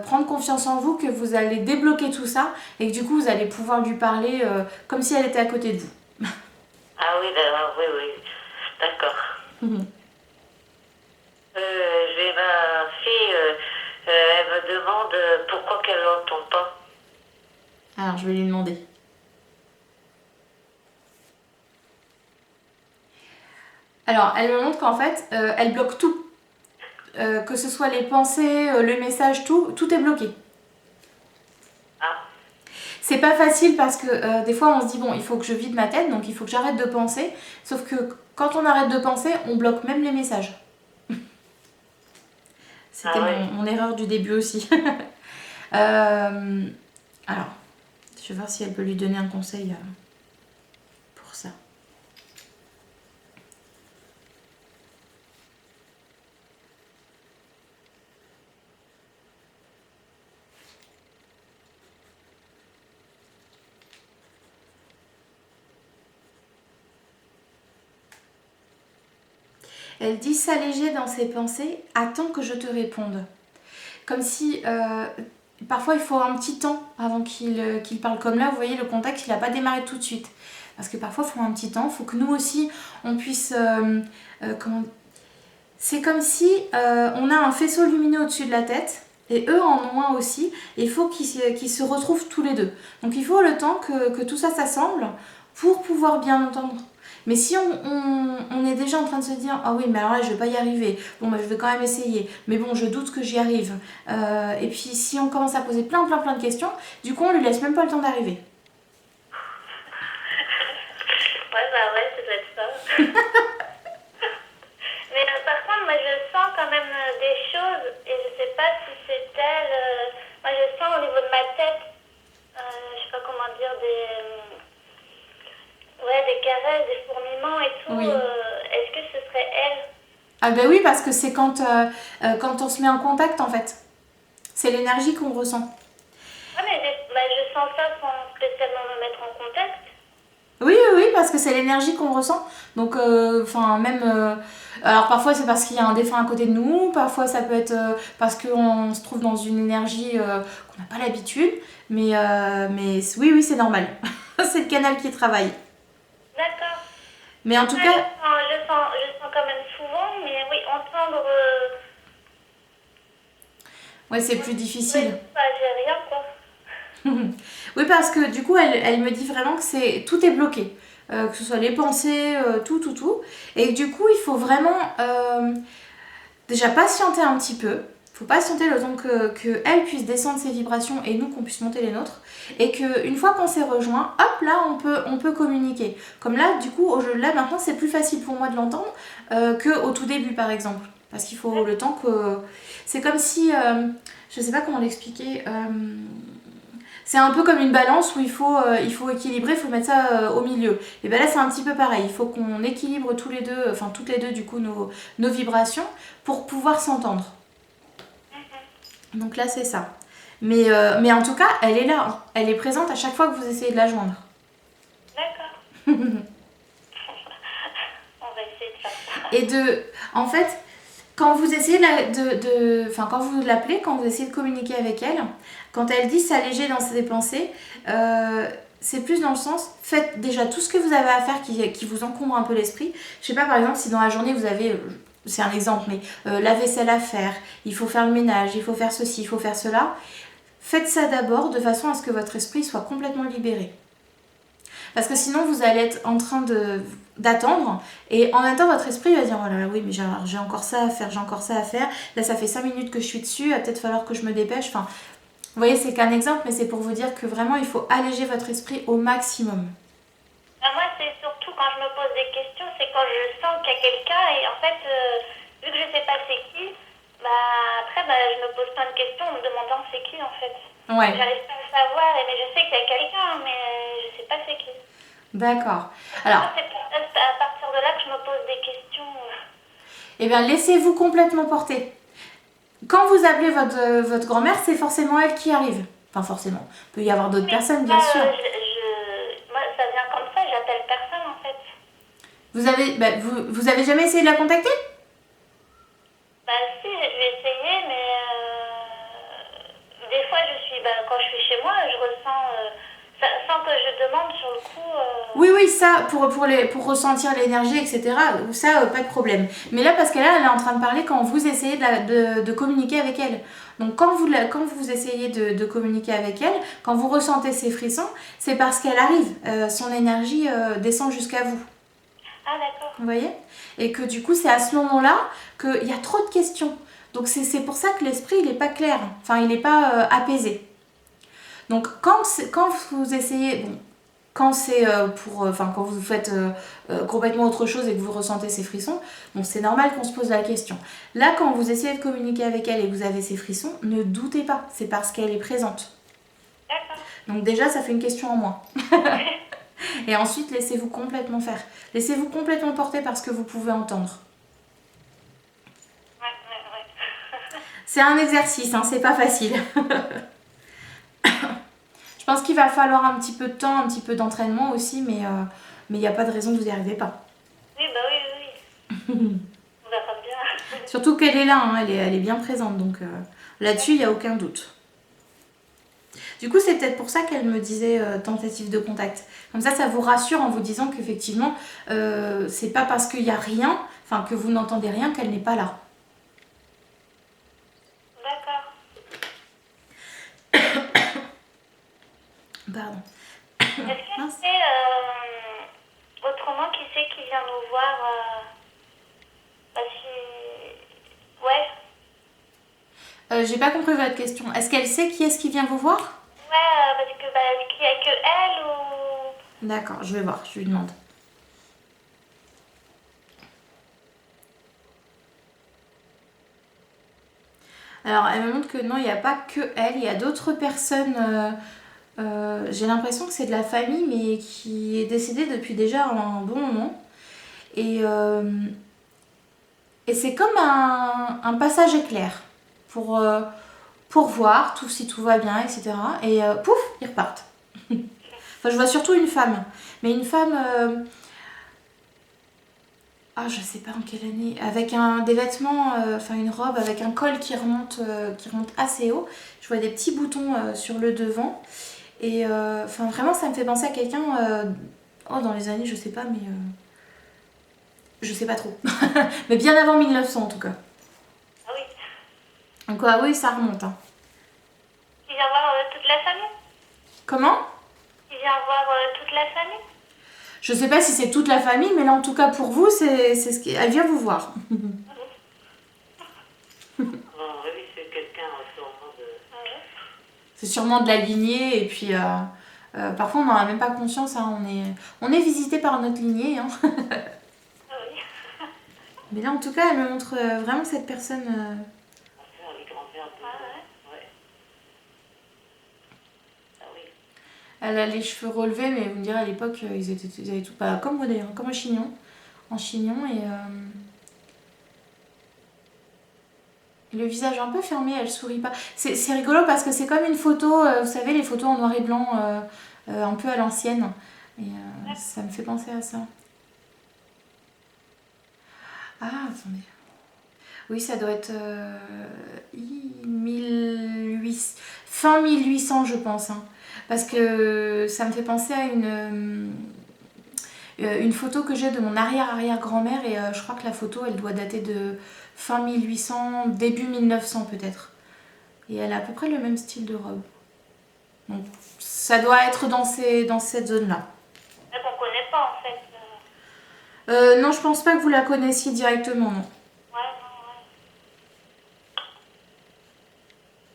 prendre confiance en vous que vous allez débloquer tout ça et que du coup, vous allez pouvoir lui parler comme si elle était à côté de vous. Ah oui, d'accord, oui, oui. D'accord. J'ai ma fille, elle me demande pourquoi qu'elle n'entend pas. Alors, je vais lui demander. Alors, elle me montre qu'en fait, elle bloque tout. Que ce soit les pensées, le message, tout est bloqué. Ah, C'est pas facile parce que des fois on se dit bon, il faut que je vide ma tête, donc il faut que j'arrête de penser. Sauf que quand on arrête de penser, on bloque même les messages. C'était oui. mon erreur du début aussi. Alors, je vais voir si elle peut lui donner un conseil pour ça. Elle dit s'alléger dans ses pensées, attends que je te réponde. Comme si parfois il faut un petit temps avant qu'il parle. Comme là, vous voyez, le contact, il n'a pas démarré tout de suite. Parce que parfois, il faut un petit temps, il faut que nous aussi, on puisse... C'est comme si on a un faisceau lumineux au-dessus de la tête, et eux en ont un aussi, et il faut qu'ils se retrouvent tous les deux. Donc il faut le temps que tout ça s'assemble pour pouvoir bien entendre. Mais si on est déjà en train de se dire ah oui mais alors là je vais pas y arriver, bon bah je vais quand même essayer, mais bon je doute que j'y arrive, et puis si on commence à poser plein de questions, du coup on lui laisse même pas le temps d'arriver. Ouais, bah ouais, ça doit être ça. des choses et je sais pas si c'est elle. Moi, je sens au niveau de ma tête, je sais pas comment dire, des caresses, des fourmillements et tout. Oui. Est-ce que ce serait elle? Ah ben oui, parce que c'est quand on se met en contact en fait. C'est l'énergie qu'on ressent. Ah, mais je sens ça sans spécialement me mettre en contact. Oui, parce que c'est l'énergie qu'on ressent. Donc, alors parfois c'est parce qu'il y a un défunt à côté de nous, parfois ça peut être parce qu'on se trouve dans une énergie qu'on n'a pas l'habitude. Mais oui, c'est normal. C'est le canal qui travaille. D'accord. Mais en tout Ah, cas, je sens quand même souvent, mais oui, entendre. ouais, c'est plus difficile. J'ai rien, quoi. Oui, parce que du coup, elle me dit vraiment que tout est bloqué. Que ce soit les pensées, tout. Et du coup, il faut vraiment déjà patienter un petit peu. Il faut patienter le temps que elle puisse descendre ses vibrations et nous qu'on puisse monter les nôtres. Et qu'une fois qu'on s'est rejoint, hop là, on peut communiquer. Comme là, du coup, là maintenant, c'est plus facile pour moi de l'entendre qu'au tout début, par exemple. Parce qu'il faut le temps que... C'est comme si... je sais pas comment l'expliquer. C'est un peu comme une balance où il faut équilibrer, il faut mettre ça au milieu. Et bien là, c'est un petit peu pareil. Il faut qu'on équilibre tous les deux, enfin toutes les deux, du coup, nos vibrations pour pouvoir s'entendre. Donc là, c'est ça. Mais en tout cas, elle est là. Hein. Elle est présente à chaque fois que vous essayez de la joindre. D'accord. On va essayer de faire ça. En fait, quand vous essayez quand vous l'appelez, quand vous essayez de communiquer avec elle, quand elle dit s'alléger dans ses pensées, c'est plus dans le sens, faites déjà tout ce que vous avez à faire qui vous encombre un peu l'esprit. Je sais pas, par exemple, si dans la journée vous avez, c'est un exemple, mais la vaisselle à faire, il faut faire le ménage, il faut faire ceci, il faut faire cela. Faites ça d'abord de façon à ce que votre esprit soit complètement libéré. Parce que sinon, vous allez être en train d'attendre et en même temps, votre esprit va dire oh là là, oui, mais j'ai encore ça à faire, j'ai encore ça à faire. Là, ça fait 5 minutes que je suis dessus, il va peut-être falloir que je me dépêche. Enfin, vous voyez, c'est qu'un exemple, mais c'est pour vous dire que vraiment, il faut alléger votre esprit au maximum. Moi, c'est surtout quand je me pose des questions, c'est quand je sens qu'il y a quelqu'un et en fait, vu que je sais pas c'est qui, après, je me pose plein de questions en me demandant c'est qui en fait. Ouais. J'arrive pas à le savoir, mais je sais qu'il y a quelqu'un, mais je sais pas c'est qui. D'accord. Alors, C'est à partir de là que je me pose des questions. eh bien, laissez-vous complètement porter. Quand vous appelez votre grand-mère, c'est forcément elle qui arrive. Enfin, forcément. Il peut y avoir d'autres personnes, bien sûr. Moi, ça vient comme ça, j'appelle personne en fait. Vous avez jamais essayé de la contacter ? Si, je vais essayer, mais des fois, quand je suis chez moi, je ressens, sans que je demande sur le coup. Oui, ça, pour ressentir l'énergie, etc., ça, pas de problème. Mais là, parce qu'elle est en train de parler quand vous essayez de communiquer avec elle. Donc, quand vous essayez de communiquer avec elle, quand vous ressentez ces frissons, c'est parce qu'elle arrive. Son énergie descend jusqu'à vous. Ah, d'accord. Vous voyez ? Et que du coup, c'est à ce moment-là qu'il y a trop de questions. Donc, c'est pour ça que l'esprit, il n'est pas clair. Enfin, il n'est pas apaisé. Donc, quand vous essayez... Bon, quand c'est quand vous faites complètement autre chose et que vous ressentez ces frissons, bon, c'est normal qu'on se pose la question. Là, quand vous essayez de communiquer avec elle et que vous avez ces frissons, ne doutez pas, c'est parce qu'elle est présente. D'accord. Donc déjà, ça fait une question en moins. Et ensuite, laissez-vous complètement faire. Laissez-vous complètement porter par ce que vous pouvez entendre. Ouais. C'est un exercice, hein, c'est pas facile. Je pense qu'il va falloir un petit peu de temps, un petit peu d'entraînement aussi, mais il n'y a pas de raison que vous n'y arrivez pas. Oui. On verra bien. Surtout qu'elle est là, hein, elle est bien présente, donc là-dessus, il n'y a aucun doute. Du coup, c'est peut-être pour ça qu'elle me disait tentative de contact. Comme ça vous rassure en vous disant qu'effectivement, c'est pas parce qu'il n'y a rien, enfin que vous n'entendez rien qu'elle n'est pas là. D'accord. Pardon. Est-ce qu'elle sait autrement qui c'est qui vient nous voir Ouais. J'ai pas compris votre question. Est-ce qu'elle sait qui est-ce qui vient vous voir ? Ouais, parce que est-ce qu'il y a que elle ou... D'accord, je vais voir, je lui demande. Alors, elle me montre que non, il n'y a pas que elle, il y a d'autres personnes. J'ai l'impression que c'est de la famille, mais qui est décédée depuis déjà un bon moment. Et, euh, et c'est comme un passage éclair pour voir tout, si tout va bien, etc. Et pouf, ils repartent. Enfin, je vois surtout une femme. Mais une femme. Ah, je sais pas en quelle année. Avec des vêtements, enfin une robe avec un col qui remonte assez haut. Je vois des petits boutons sur le devant. Et enfin, vraiment, ça me fait penser à quelqu'un. Oh, dans les années, je sais pas, mais. Je sais pas trop. Mais bien avant 1900 en tout cas. Ah oui. Donc, oui, ça remonte. Hein. Il vient voir toute la famille. Comment? Il vient voir toute la famille. Je sais pas si c'est toute la famille, mais là en tout cas pour vous, c'est ce qui. Elle vient vous voir. Bon, oui, c'est quelqu'un sûrement de... Ah ouais. C'est sûrement de la lignée, et puis parfois on n'en a même pas conscience. Hein. On est visité par notre lignée. Hein. Ah oui. Mais là en tout cas, elle me montre vraiment cette personne. Enfin, les grands-mères de... Ah ouais. Ouais. Ah oui. Elle a les cheveux relevés, mais vous me direz à l'époque, ils avaient tout pas comme moi d'ailleurs, comme un chignon. En chignon et. Le visage un peu fermé, elle sourit pas. C'est rigolo parce que c'est comme une photo, vous savez, les photos en noir et blanc, un peu à l'ancienne. Et ça me fait penser à ça. Ah, attendez. Oui, ça doit être 1800, fin 1800, je pense. Hein. Parce que ça me fait penser à une photo que j'ai de mon arrière-arrière-grand-mère. Et je crois que la photo, elle doit dater de fin 1800, début 1900 peut-être. Et elle a à peu près le même style de robe. Donc ça doit être dans cette zone-là. Mais qu'on connaît pas en fait. Non, je pense pas que vous la connaissiez directement, non. Ouais, non, ouais.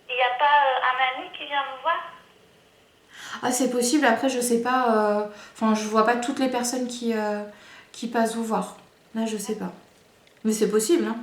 Il n'y a pas un ami qui vient me voir? Ah, c'est possible, après je sais pas... Enfin, je vois pas toutes les personnes qui passent vous voir. Là, je sais pas. Mais c'est possible, hein.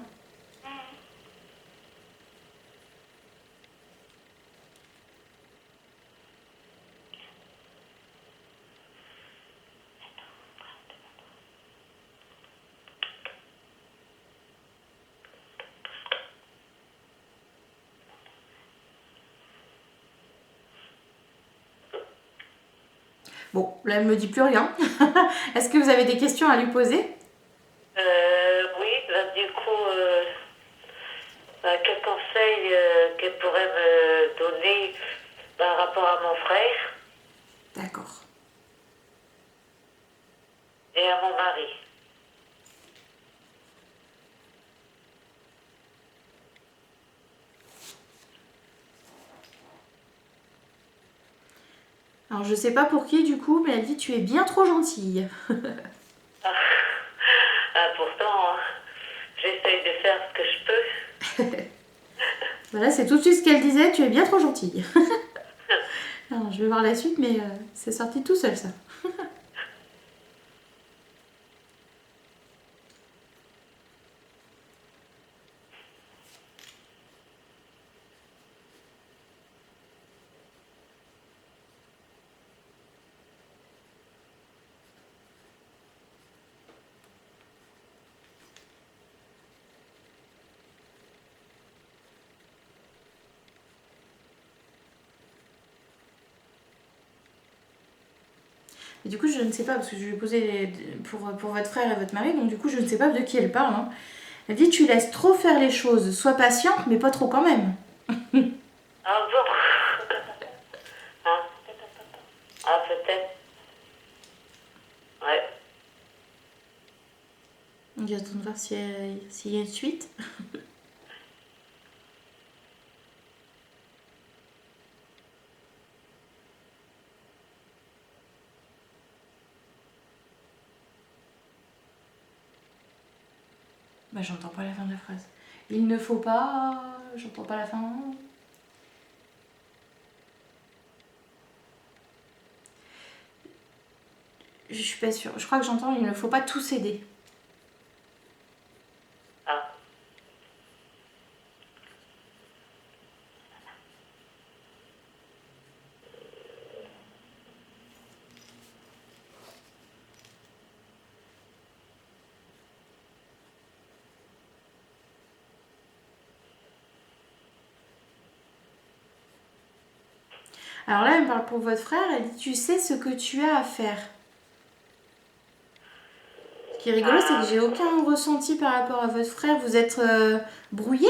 Bon, là, elle me dit plus rien. Est-ce que vous avez des questions à lui poser? Oui, bah, du coup, quel conseil qu'elle pourrait me donner par rapport à mon frère D'accord. et à mon mari? Alors, je sais pas pour qui, du coup, mais elle dit tu es bien trop gentille. Ah, pourtant, hein, j'essaye de faire ce que je peux. Voilà, c'est tout de suite ce qu'elle disait, tu es bien trop gentille. Alors, je vais voir la suite, mais c'est sorti tout seul, ça. Et du coup, je ne sais pas, parce que je lui ai posé pour votre frère et votre mari, donc du coup, je ne sais pas de qui elle parle. Hein. Elle dit tu laisses trop faire les choses, sois patiente, mais pas trop quand même. Ah bon? Hein? Ah, peut-être. Ouais. On va attendre voir s'il y a une suite. Bah, j'entends pas la fin de la phrase. Il ne faut pas. J'entends pas la fin. Je suis pas sûre. Je crois que j'entends il ne faut pas tout céder. Ah. Alors là, elle me parle pour votre frère, elle dit tu sais ce que tu as à faire. Ce qui est rigolo, c'est que j'ai aucun ressenti par rapport à votre frère. Vous êtes brouillé?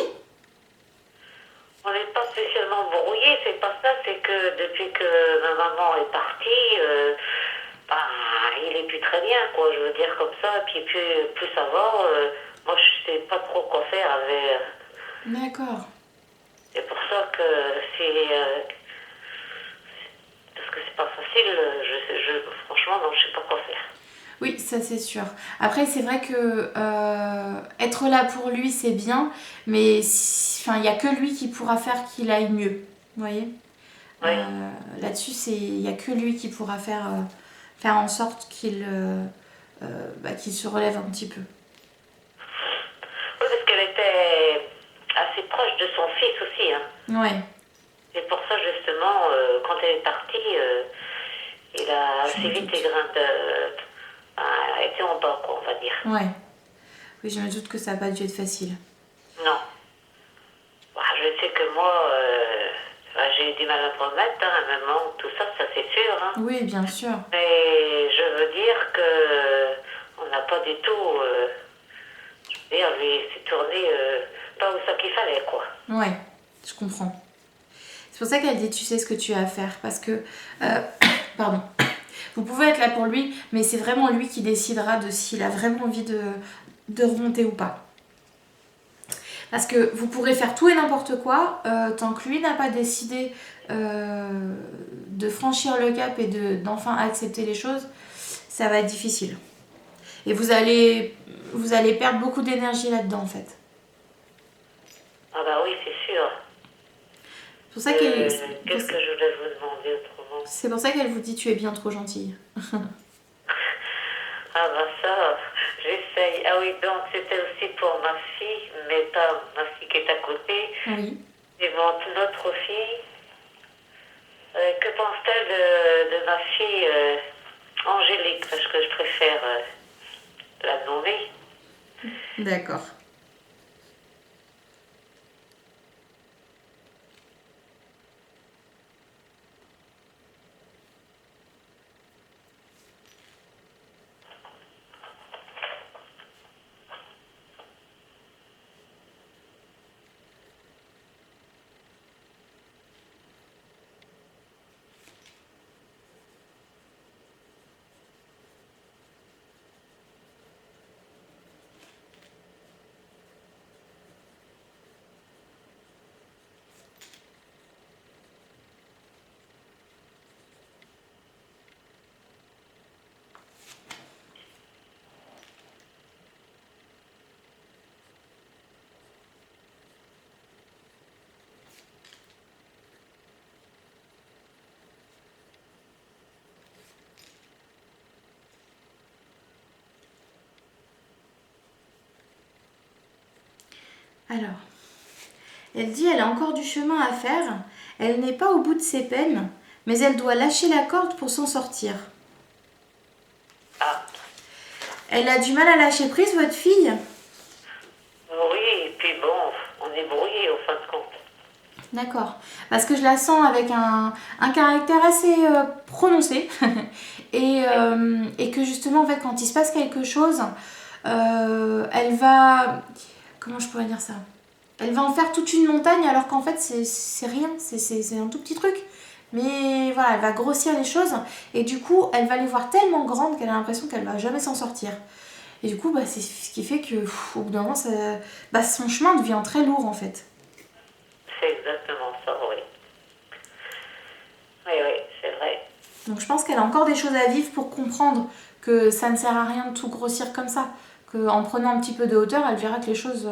On n'est pas spécialement brouillés, c'est pas ça, c'est que depuis que ma maman est partie, il est plus très bien, quoi, je veux dire comme ça, et puis plus ça va, moi je sais pas trop quoi faire avec. D'accord. C'est pour ça que parce que c'est pas facile, franchement, non, je sais pas quoi faire. Oui, ça c'est sûr. Après, c'est vrai que être là pour lui, c'est bien, mais il n'y a que lui qui pourra faire qu'il aille mieux. Vous voyez? Oui. Là-dessus, il n'y a que lui qui pourra faire en sorte qu'il se relève un petit peu. Oui, parce qu'elle était assez proche de son fils aussi. Hein. Ouais. Et pour ça, justement, quand elle est partie, il a assez vite été en bas, quoi, on va dire. Ouais. Oui, je me doute que ça n'a pas dû être facile. Non. Je sais que moi, j'ai eu du mal à me remettre, hein, à un moment, tout ça, ça c'est sûr. Hein. Oui, bien sûr. Mais je veux dire que on n'a pas du tout... je veux dire, lui, s'est tourné pas où ça qu'il fallait, quoi. Ouais, je comprends. C'est pour ça qu'elle dit tu sais ce que tu as à faire. Parce que... pardon. Vous pouvez être là pour lui, mais c'est vraiment lui qui décidera de s'il a vraiment envie de remonter ou pas. Parce que vous pourrez faire tout et n'importe quoi, tant que lui n'a pas décidé de franchir le cap et d'enfin accepter les choses, ça va être difficile. Et vous allez perdre beaucoup d'énergie là-dedans en fait. Ah bah oui, c'est sûr. C'est pour ça qu'elle... Qu'est-ce que je voulais vous demander autrement? C'est pour ça qu'elle vous dit tu es bien trop gentille. Ah bah ça, j'essaye. Ah oui, donc c'était aussi pour ma fille, mais pas ma fille qui est à côté. Oui. Et notre fille. Que pense-t-elle de ma fille Angélique? Parce que je préfère la nommer. D'accord. Alors, elle dit elle a encore du chemin à faire, elle n'est pas au bout de ses peines, mais elle doit lâcher la corde pour s'en sortir. Ah. Elle a du mal à lâcher prise, votre fille? Oui, et puis bon, on est brouillés au fin de compte. D'accord. Parce que je la sens avec un caractère assez prononcé. et que justement, en fait, quand il se passe quelque chose, elle va... Comment je pourrais dire ça? Elle va en faire toute une montagne alors qu'en fait, c'est rien. C'est un tout petit truc. Mais voilà, elle va grossir les choses. Et du coup, elle va les voir tellement grandes qu'elle a l'impression qu'elle va jamais s'en sortir. Et du coup, c'est ce qui fait que au bout d'un moment, son chemin devient très lourd en fait. C'est exactement ça, oui. Oui, c'est vrai. Donc je pense qu'elle a encore des choses à vivre pour comprendre que ça ne sert à rien de tout grossir comme ça. Qu'en prenant un petit peu de hauteur, elle verra que les choses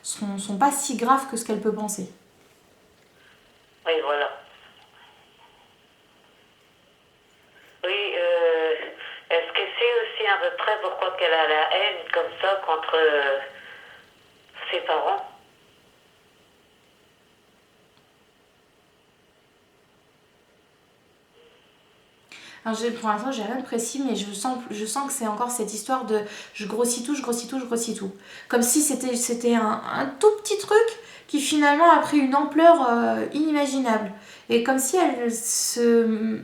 sont pas si graves que ce qu'elle peut penser. Oui, voilà. Oui, est-ce qu'elle sait aussi à peu près pourquoi qu'elle a la haine comme ça contre ses parents? Alors pour l'instant, j'ai rien de précis, mais je sens que c'est encore cette histoire de je grossis tout, je grossis tout, je grossis tout. Comme si c'était un tout petit truc qui finalement a pris une ampleur inimaginable. Et comme si elle se...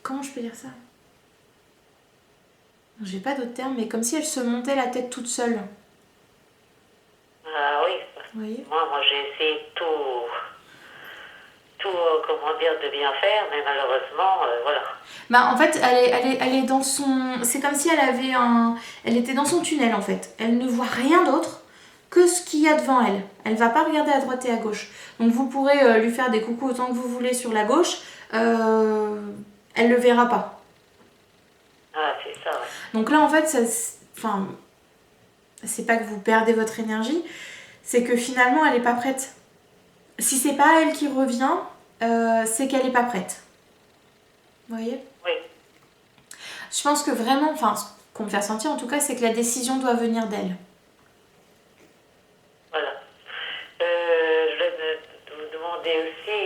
Comment je peux dire ça? J'ai pas d'autre terme, mais comme si elle se montait la tête toute seule. Ah oui. Vous voyez? Moi j'ai essayé comment dire, de bien faire, mais malheureusement, voilà. Bah en fait, elle est dans son... C'est comme si elle avait un... Elle était dans son tunnel en fait. Elle ne voit rien d'autre que ce qu'il y a devant elle. Elle va pas regarder à droite et à gauche. Donc vous pourrez lui faire des coucous autant que vous voulez sur la gauche. Elle le verra pas. Ah, c'est ça, ouais. Donc là en fait, enfin, c'est pas que vous perdez votre énergie, c'est que finalement elle est pas prête. Si c'est pas elle qui revient, c'est qu'elle est pas prête. Vous voyez? Oui. Je pense que vraiment, enfin, ce qu'on me fait sentir en tout cas, c'est que la décision doit venir d'elle. Voilà. Je vais vous demander aussi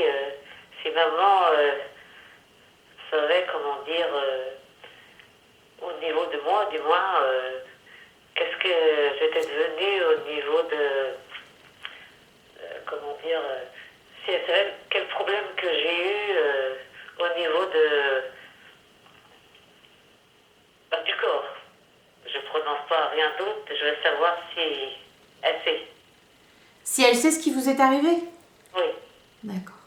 si maman savait, comment dire, au niveau de moi, du moins, qu'est-ce que j'étais devenue au niveau de, comment dire, si elle savait quel problème que j'ai eu au niveau de, du corps. Je prononce pas rien d'autre, je veux savoir si elle sait. Si elle sait ce qui vous est arrivé? Oui. D'accord.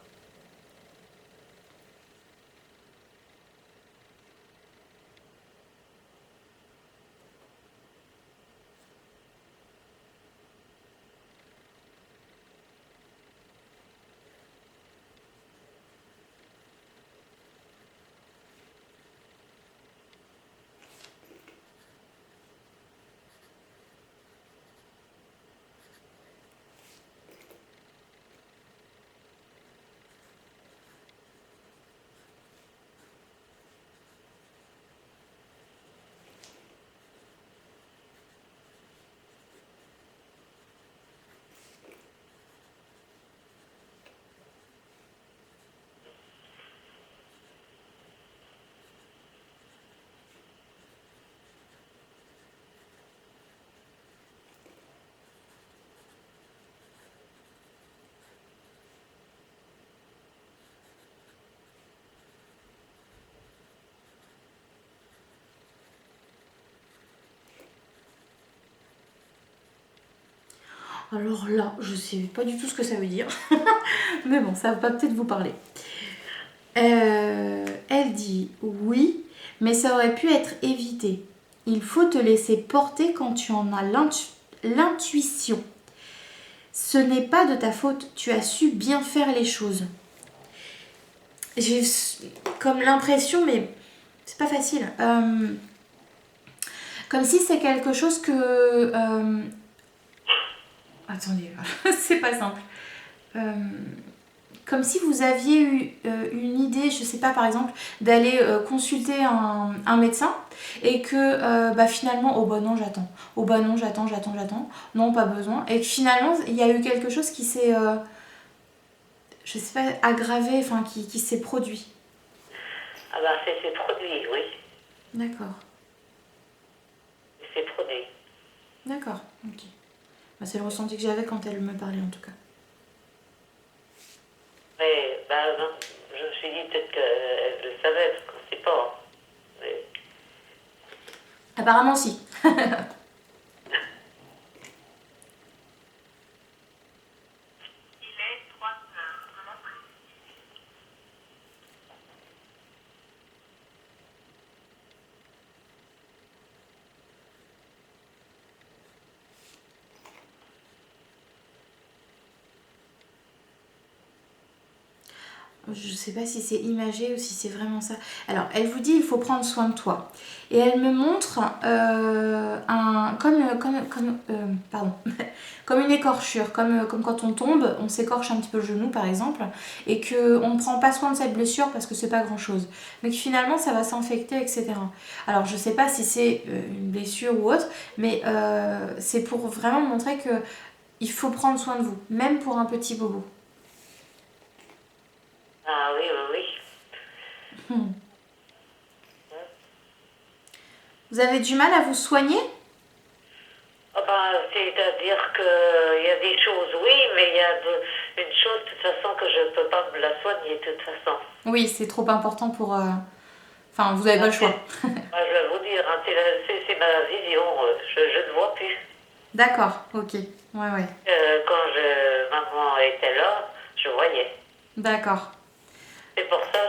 Alors là, je sais pas du tout ce que ça veut dire. Mais bon, ça va peut-être vous parler. Elle dit oui, mais ça aurait pu être évité. Il faut te laisser porter quand tu en as l'intuition. Ce n'est pas de ta faute, tu as su bien faire les choses. J'ai comme l'impression, mais c'est pas facile. Comme si c'est quelque chose que... Attendez, c'est pas simple. Comme si vous aviez eu une idée, je sais pas, par exemple, d'aller consulter un médecin et que finalement, oh bah non, j'attends. Oh bah non, j'attends. Non, pas besoin. Et que finalement, il y a eu quelque chose qui s'est, je sais pas, aggravé, enfin, qui s'est produit. Ah ben, c'est produit, oui. D'accord. C'est produit. D'accord, ok. Bah, c'est le ressenti que j'avais quand elle me parlait, en tout cas. Mais non, je me suis dit peut-être qu'elle le savait, parce qu'on ne sait pas. Mais... Apparemment, si. Je sais pas si c'est imagé ou si c'est vraiment ça. Alors, elle vous dit il faut prendre soin de toi. Et elle me montre comme une écorchure, comme quand on tombe, on s'écorche un petit peu le genou par exemple, et qu'on ne prend pas soin de cette blessure parce que c'est pas grand chose. Mais que finalement ça va s'infecter, etc. Alors, je sais pas si c'est une blessure ou autre, mais c'est pour vraiment montrer que il faut prendre soin de vous, même pour un petit bobo. Ah oui, oui, oui. Vous avez du mal à vous soigner? Ah ben, c'est-à-dire qu'il y a des choses, oui, mais il y a une chose, de toute façon, que je ne peux pas me la soigner, de toute façon. Oui, c'est trop important pour... Enfin, vous n'avez pas le choix. Moi, je vais vous dire, hein, c'est ma vision, je ne vois plus. D'accord, ok. Ouais, ouais. Quand maman était là, je voyais. D'accord. C'est pour ça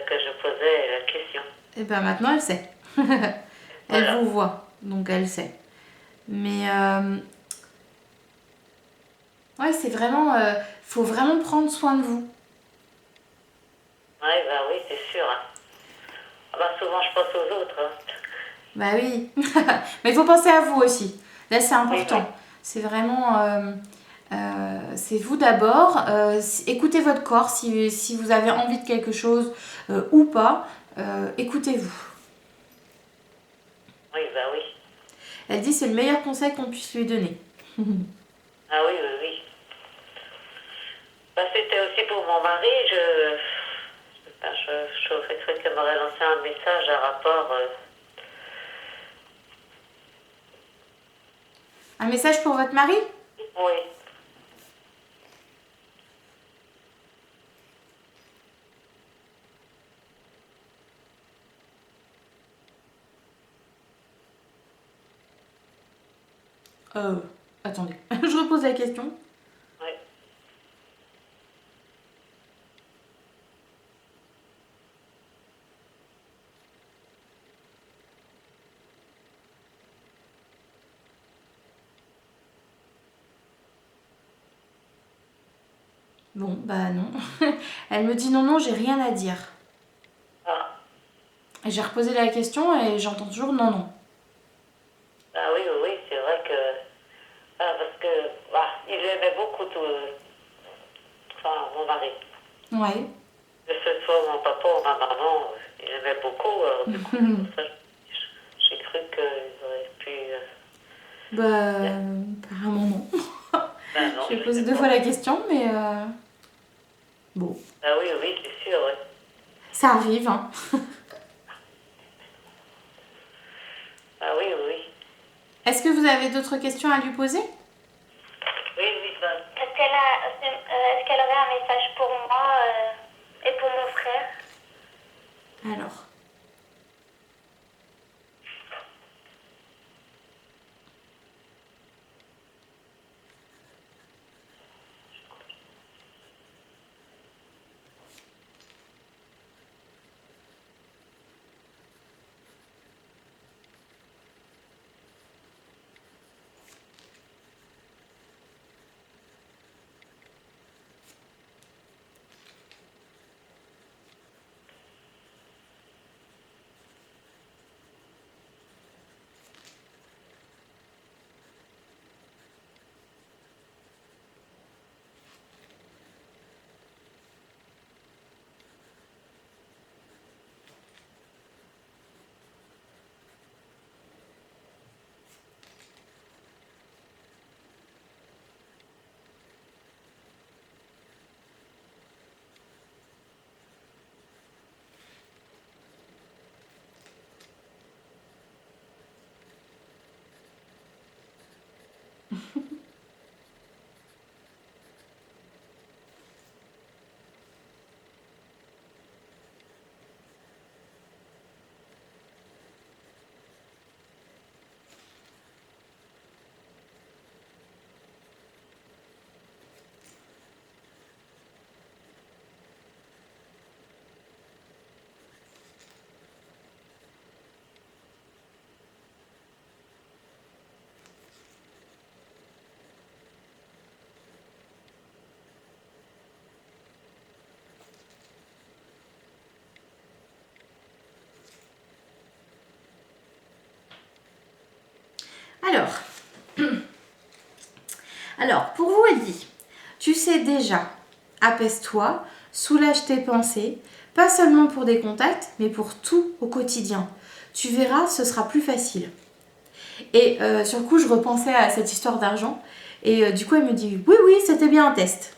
que je posais la question. Et ben maintenant, elle sait. Elle Voilà. vous voit, donc elle sait. Mais ouais, c'est vraiment... faut vraiment prendre soin de vous. Ouais, bah oui, c'est sûr. Hein. Ah bah, souvent, je pense aux autres. Hein. Bah oui. Mais il faut penser à vous aussi. Là, c'est Oui, oui. important. C'est vraiment... c'est vous d'abord. Écoutez votre corps si vous avez envie de quelque chose ou pas. Écoutez-vous. Oui, bah oui. Elle dit c'est le meilleur conseil qu'on puisse lui donner. Ah oui, oui, oui. Bah, c'était aussi pour mon mari. J'aurais cru qu'elle m'aurait lancé un message à rapport. Un message pour votre mari? Oui. Attendez, je repose la question. Oui. Bon, bah non. Elle me dit non, non, j'ai rien à dire. Ah. Et j'ai reposé la question et j'entends toujours non, non. Ah oui, oui, oui, c'est vrai que. Ah, parce que. Bah, il aimait beaucoup tout. Enfin, mon mari. Ouais. Que ce soit mon papa ou ma maman, il aimait beaucoup. Alors, du coup, c'est pour ça que j'ai cru qu'ils auraient pu. Bah, apparemment non. Ben non, J'ai je posé sais 2 pas. fois la question, mais bon, Ah oui, oui, c'est sûr, oui. ça arrive, hein. Ah oui, oui. Est-ce que vous avez d'autres questions à lui poser? Oui, oui, ben. Est-ce qu'elle aurait un message pour moi et pour mon frère? Alors. Alors. Alors, pour vous, elle dit, tu sais déjà, apaise-toi, soulage tes pensées, pas seulement pour des contacts, mais pour tout au quotidien. Tu verras, ce sera plus facile. Et sur le coup, je repensais à cette histoire d'argent. Et du coup, elle me dit, oui, oui, c'était bien un test.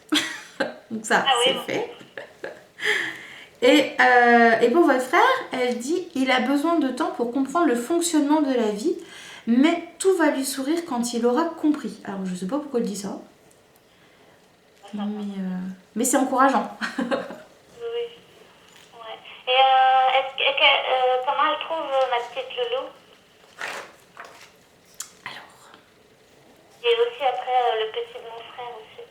Donc ça, Ah c'est oui, fait. Et pour votre frère, elle dit, il a besoin de temps pour comprendre le fonctionnement de la vie, Mais tout va lui sourire quand il aura compris. Alors je sais pas pourquoi elle dit ça, mais c'est encourageant. Oui. Ouais. Et comment elle trouve ma petite Loulou? Alors, Et aussi après le petit de mon frère aussi.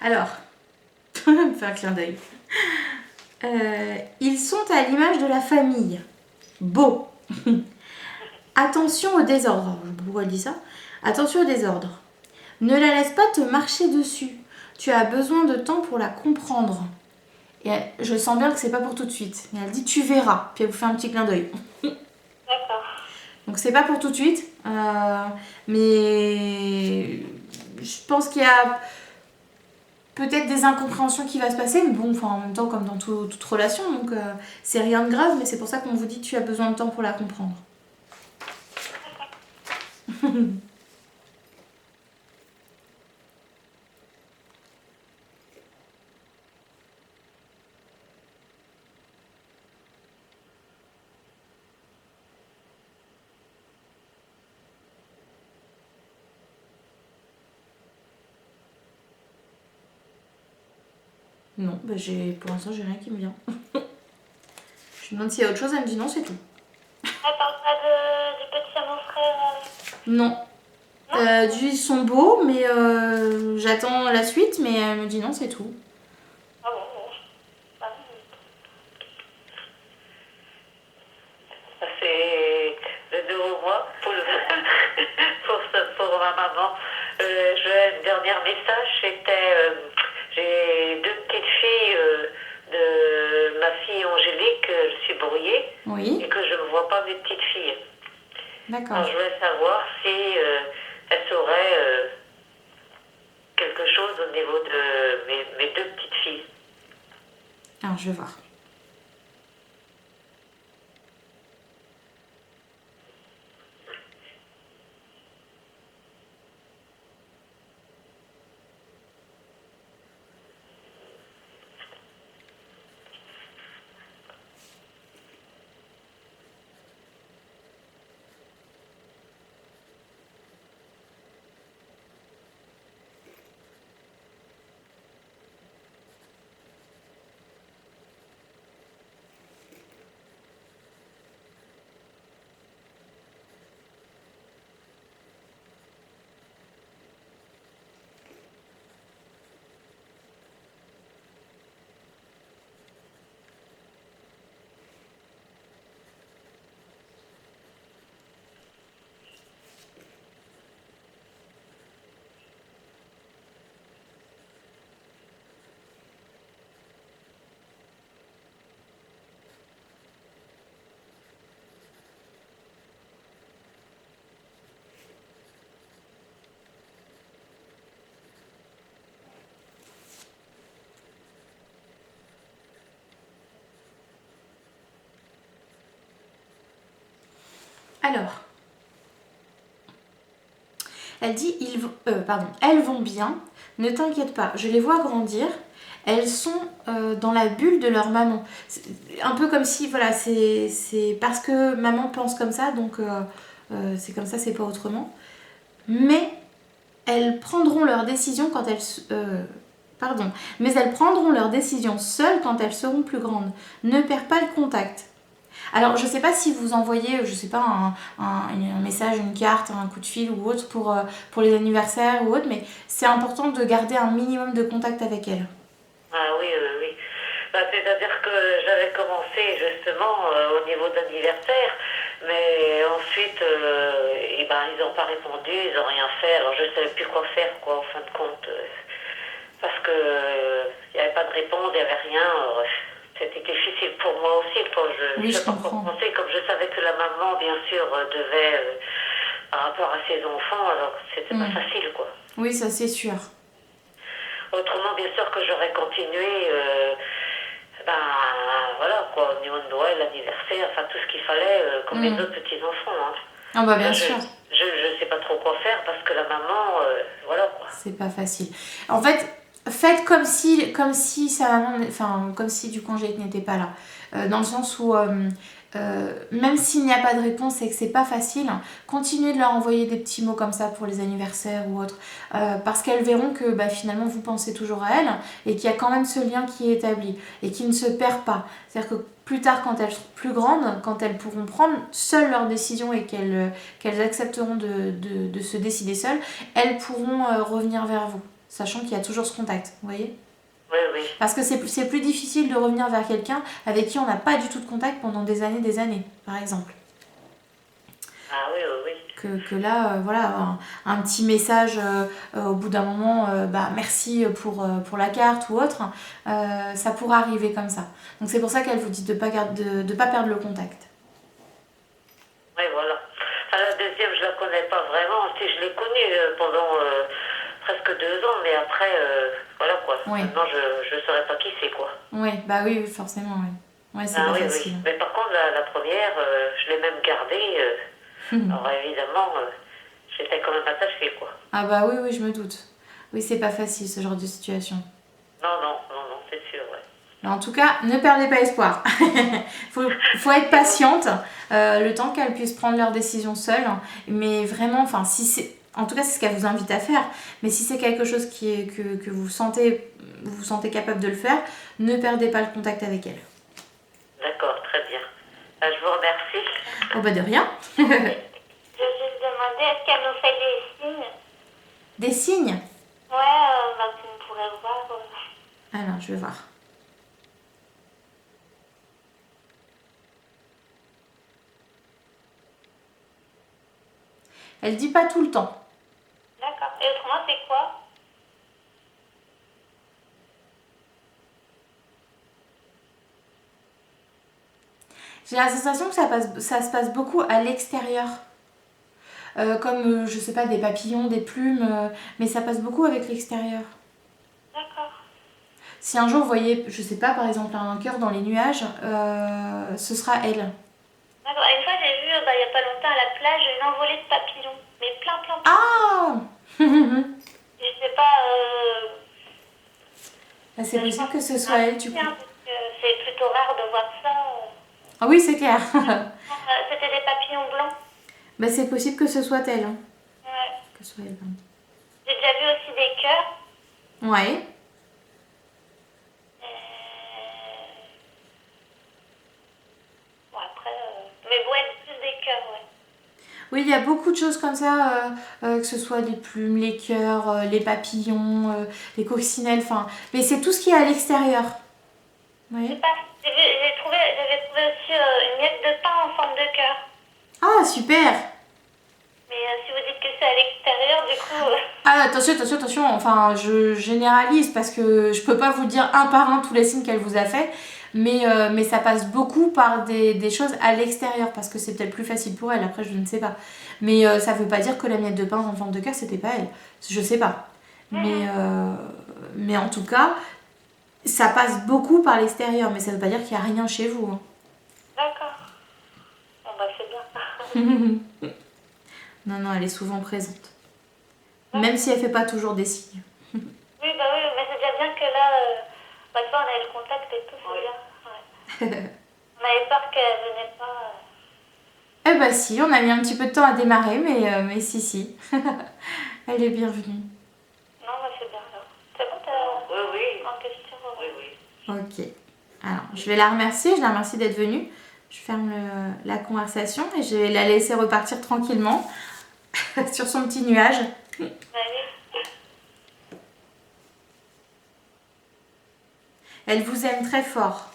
alors, on me fait un clin d'œil. Ils sont à l'image de la famille. Beau. Attention au désordre. Pourquoi elle dit ça? Attention au désordre. Ne la laisse pas te marcher dessus. Tu as besoin de temps pour la comprendre. Et je sens bien que c'est pas pour tout de suite. Mais elle dit tu verras. Puis elle vous fait un petit clin d'œil. D'accord. Donc c'est pas pour tout de suite. Mais je pense qu'il y a peut-être des incompréhensions qui va se passer. Mais bon, enfin, en même temps, comme dans toute relation. Donc c'est rien de grave. Mais c'est pour ça qu'on vous dit tu as besoin de temps pour la comprendre. Non, bah pour l'instant j'ai rien qui me vient. Je lui demande s'il y a autre chose, elle me dit non, c'est tout. Elle parle pas du petit à mon frère Non. Ils sont beaux, mais j'attends la suite, mais elle me dit non, c'est tout. Ah bon, bon. Ah, C'est le nouveau mois pour, pour ma maman. Le dernier message, c'était j'ai deux petites filles de ma fille Angélique, je suis brouillée, Oui, et que je ne vois pas mes petites filles. d'accord. Alors je voulais savoir si elles sauraient quelque chose au niveau de mes deux petites filles. Alors je vais voir. Alors, elle dit elles vont bien, ne t'inquiète pas, je les vois grandir, elles sont dans la bulle de leur maman. C'est un peu comme si, voilà, c'est parce que maman pense comme ça, donc c'est comme ça, c'est pas autrement. Mais elles prendront leurs décisions quand pardon, mais elles prendront leurs décisions seules quand elles seront plus grandes. Ne perds pas le contact. Alors, je sais pas si vous envoyez, je sais pas, un message, une carte, un coup de fil ou autre pour les anniversaires ou autre, mais c'est important de garder un minimum de contact avec elles. Ah oui, oui, oui. Bah, c'est-à-dire que j'avais commencé justement au niveau d'anniversaire, mais ensuite, eh ben, ils n'ont pas répondu, ils n'ont rien fait, alors je ne savais plus quoi faire, quoi, en fin de compte. Parce que il n'y avait pas de réponse, il n'y avait rien. C'était difficile pour moi aussi, quoi. Je Oui, ne je sais pas quoi comprends. penser, comme je savais que la maman, bien sûr, devait, par rapport à ses enfants, alors c'était pas facile, quoi. Oui, ça c'est sûr. Autrement, bien sûr que j'aurais continué, ben voilà, quoi, au niveau de Noël, l'anniversaire, enfin tout ce qu'il fallait, comme les autres petits-enfants, hein. Ah bah bien Là, sûr. je sais pas trop quoi faire parce que la maman, voilà, quoi. C'est pas facile. En fait, faites comme si sa maman, enfin, comme si du congé n'était pas là. Dans le sens où, même s'il n'y a pas de réponse et que c'est pas facile, continuez de leur envoyer des petits mots comme ça pour les anniversaires ou autres. Parce qu'elles verront que bah, finalement vous pensez toujours à elles et qu'il y a quand même ce lien qui est établi et qui ne se perd pas. C'est-à-dire que plus tard, quand elles seront plus grandes, quand elles pourront prendre seules leurs décisions et qu'elles accepteront de se décider seules, elles pourront revenir vers vous, sachant qu'il y a toujours ce contact, vous voyez ? Oui, oui. Parce que c'est plus difficile de revenir vers quelqu'un avec qui on n'a pas du tout de contact pendant des années, par exemple. Ah oui, oui, oui. Que là, voilà, un petit message au bout d'un moment, bah, merci pour la carte ou autre, ça pourra arriver comme ça. Donc c'est pour ça qu'elle vous dit de ne pas perdre le contact. Oui, voilà. Enfin, la deuxième, je la connais pas vraiment. Si je l'ai connue pendant presque 2 ans, mais après, voilà quoi. Oui. Maintenant, je ne saurais pas qui c'est, quoi. Oui, bah oui, forcément, oui. Ouais, c'est pas Oui, facile. oui. Mais par contre, la première, je l'ai même gardée. Alors évidemment, j'étais quand même attachée, quoi. Ah bah oui, oui, je me doute. Oui, c'est pas facile ce genre de situation. Non, non, non, non, c'est sûr, ouais. Mais en tout cas, ne perdez pas espoir. faut être patiente le temps qu'elles puissent prendre leurs décisions seules. Mais vraiment, enfin, si c'est, en tout cas, c'est ce qu'elle vous invite à faire. Mais si c'est quelque chose que vous vous sentez capable de le faire, ne perdez pas le contact avec elle. D'accord, très bien. Je vous remercie. Oh bah de rien. Je veux juste demander, est-ce qu'elle nous fait des signes? Des signes? Ouais, bah, tu pourrais voir. Alors, je vais voir. Elle dit pas tout le temps. D'accord. Et autrement, c'est quoi? J'ai la sensation que ça se passe beaucoup à l'extérieur. Comme, je sais pas, des papillons, des plumes, mais ça passe beaucoup avec l'extérieur. D'accord. Si un jour vous voyez, je sais pas, par exemple un cœur dans les nuages, ce sera elle. D'accord. Et une fois, j'ai vu, bah, il n'y a pas longtemps à la plage, une envolée de papillons. Mais plein, plein, plein. Ah Je sais pas. C'est possible que ce soit elle, du coup. Parce que c'est plutôt rare de voir ça. Ah oui, c'est clair. C'était des papillons blancs. Bah, c'est possible que ce soit elle. Hein. Ouais. Que ce soit elle. Pardon. J'ai déjà vu aussi des cœurs. Ouais. Bon, après. Mais ouais, plus des cœurs, ouais. Oui, il y a beaucoup de choses comme ça, que ce soit les plumes, les cœurs, les papillons, les coccinelles, enfin. Mais c'est tout ce qui est à l'extérieur. Je sais Oui. pas. J'avais trouvé aussi une miette de pain en forme de cœur. Ah, super! Mais si vous dites que c'est à l'extérieur, du coup. Ah, attention, enfin, je généralise parce que je peux pas vous dire un par un tous les signes qu'elle vous a fait, mais ça passe beaucoup par des choses à l'extérieur parce que c'est peut-être plus facile pour elle, après je ne sais pas. Mais ça veut pas dire que la miette de pain en forme de cœur c'était pas elle, je sais pas. Mais en tout cas, ça passe beaucoup par l'extérieur, mais ça veut pas dire qu'il y a rien chez vous. Hein. D'accord. Bon, bah, c'est bien. Non, elle est souvent présente. Même si elle fait pas toujours des signes. Oui, bah oui, mais c'est déjà bien que là, bah, tu vois, on a eu le contact et tout, c'est bien. Ouais. On avait peur qu'elle venait pas. Eh bah si, on a mis un petit peu de temps à démarrer, mais si. Elle est bienvenue. Non, bah, c'est bien alors. C'est bon, t'as Oui, oui. en question Oui, oui. Ok. Alors, je vais la remercier. Je la remercie d'être venue. Je ferme la conversation et je vais la laisser repartir tranquillement sur son petit nuage. Bah oui. Elle vous aime très fort.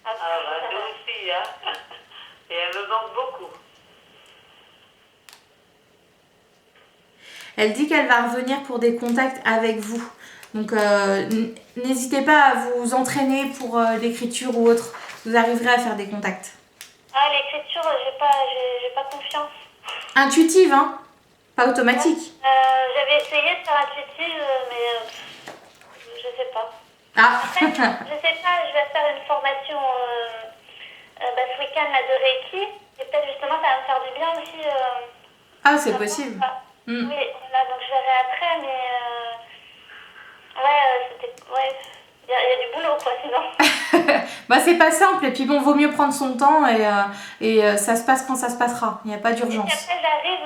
Ah, bah, nous aussi, hein. Et elle me manque beaucoup. Elle dit qu'elle va revenir pour des contacts avec vous. Donc, n'hésitez pas à vous entraîner pour l'écriture ou autre. Vous arriverez à faire des contacts. Ah, l'écriture, j'ai pas confiance. Intuitive, hein? Pas automatique. J'avais essayé de faire intuitive, mais je sais pas. Ah. Après, je sais pas, je vais faire une formation ce week-end là, de Reiki. Et peut-être justement, ça va me faire du bien aussi. Ah, c'est possible. Oui, là, donc je verrai après, mais ouais, il y a du boulot quoi, sinon. Bah, c'est pas simple. Et puis bon, vaut mieux prendre son temps et ça se passe quand ça se passera. Il n'y a pas Et si d'urgence. après j'arrive,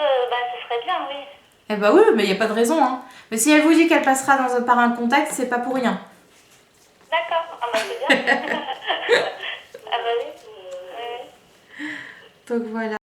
ce serait bien, oui. Eh bah oui, mais il n'y a pas de raison, hein. Mais si elle vous dit qu'elle passera par un contact, c'est pas pour rien. D'accord, ah bah c'est bien. Ah bah oui. Donc voilà.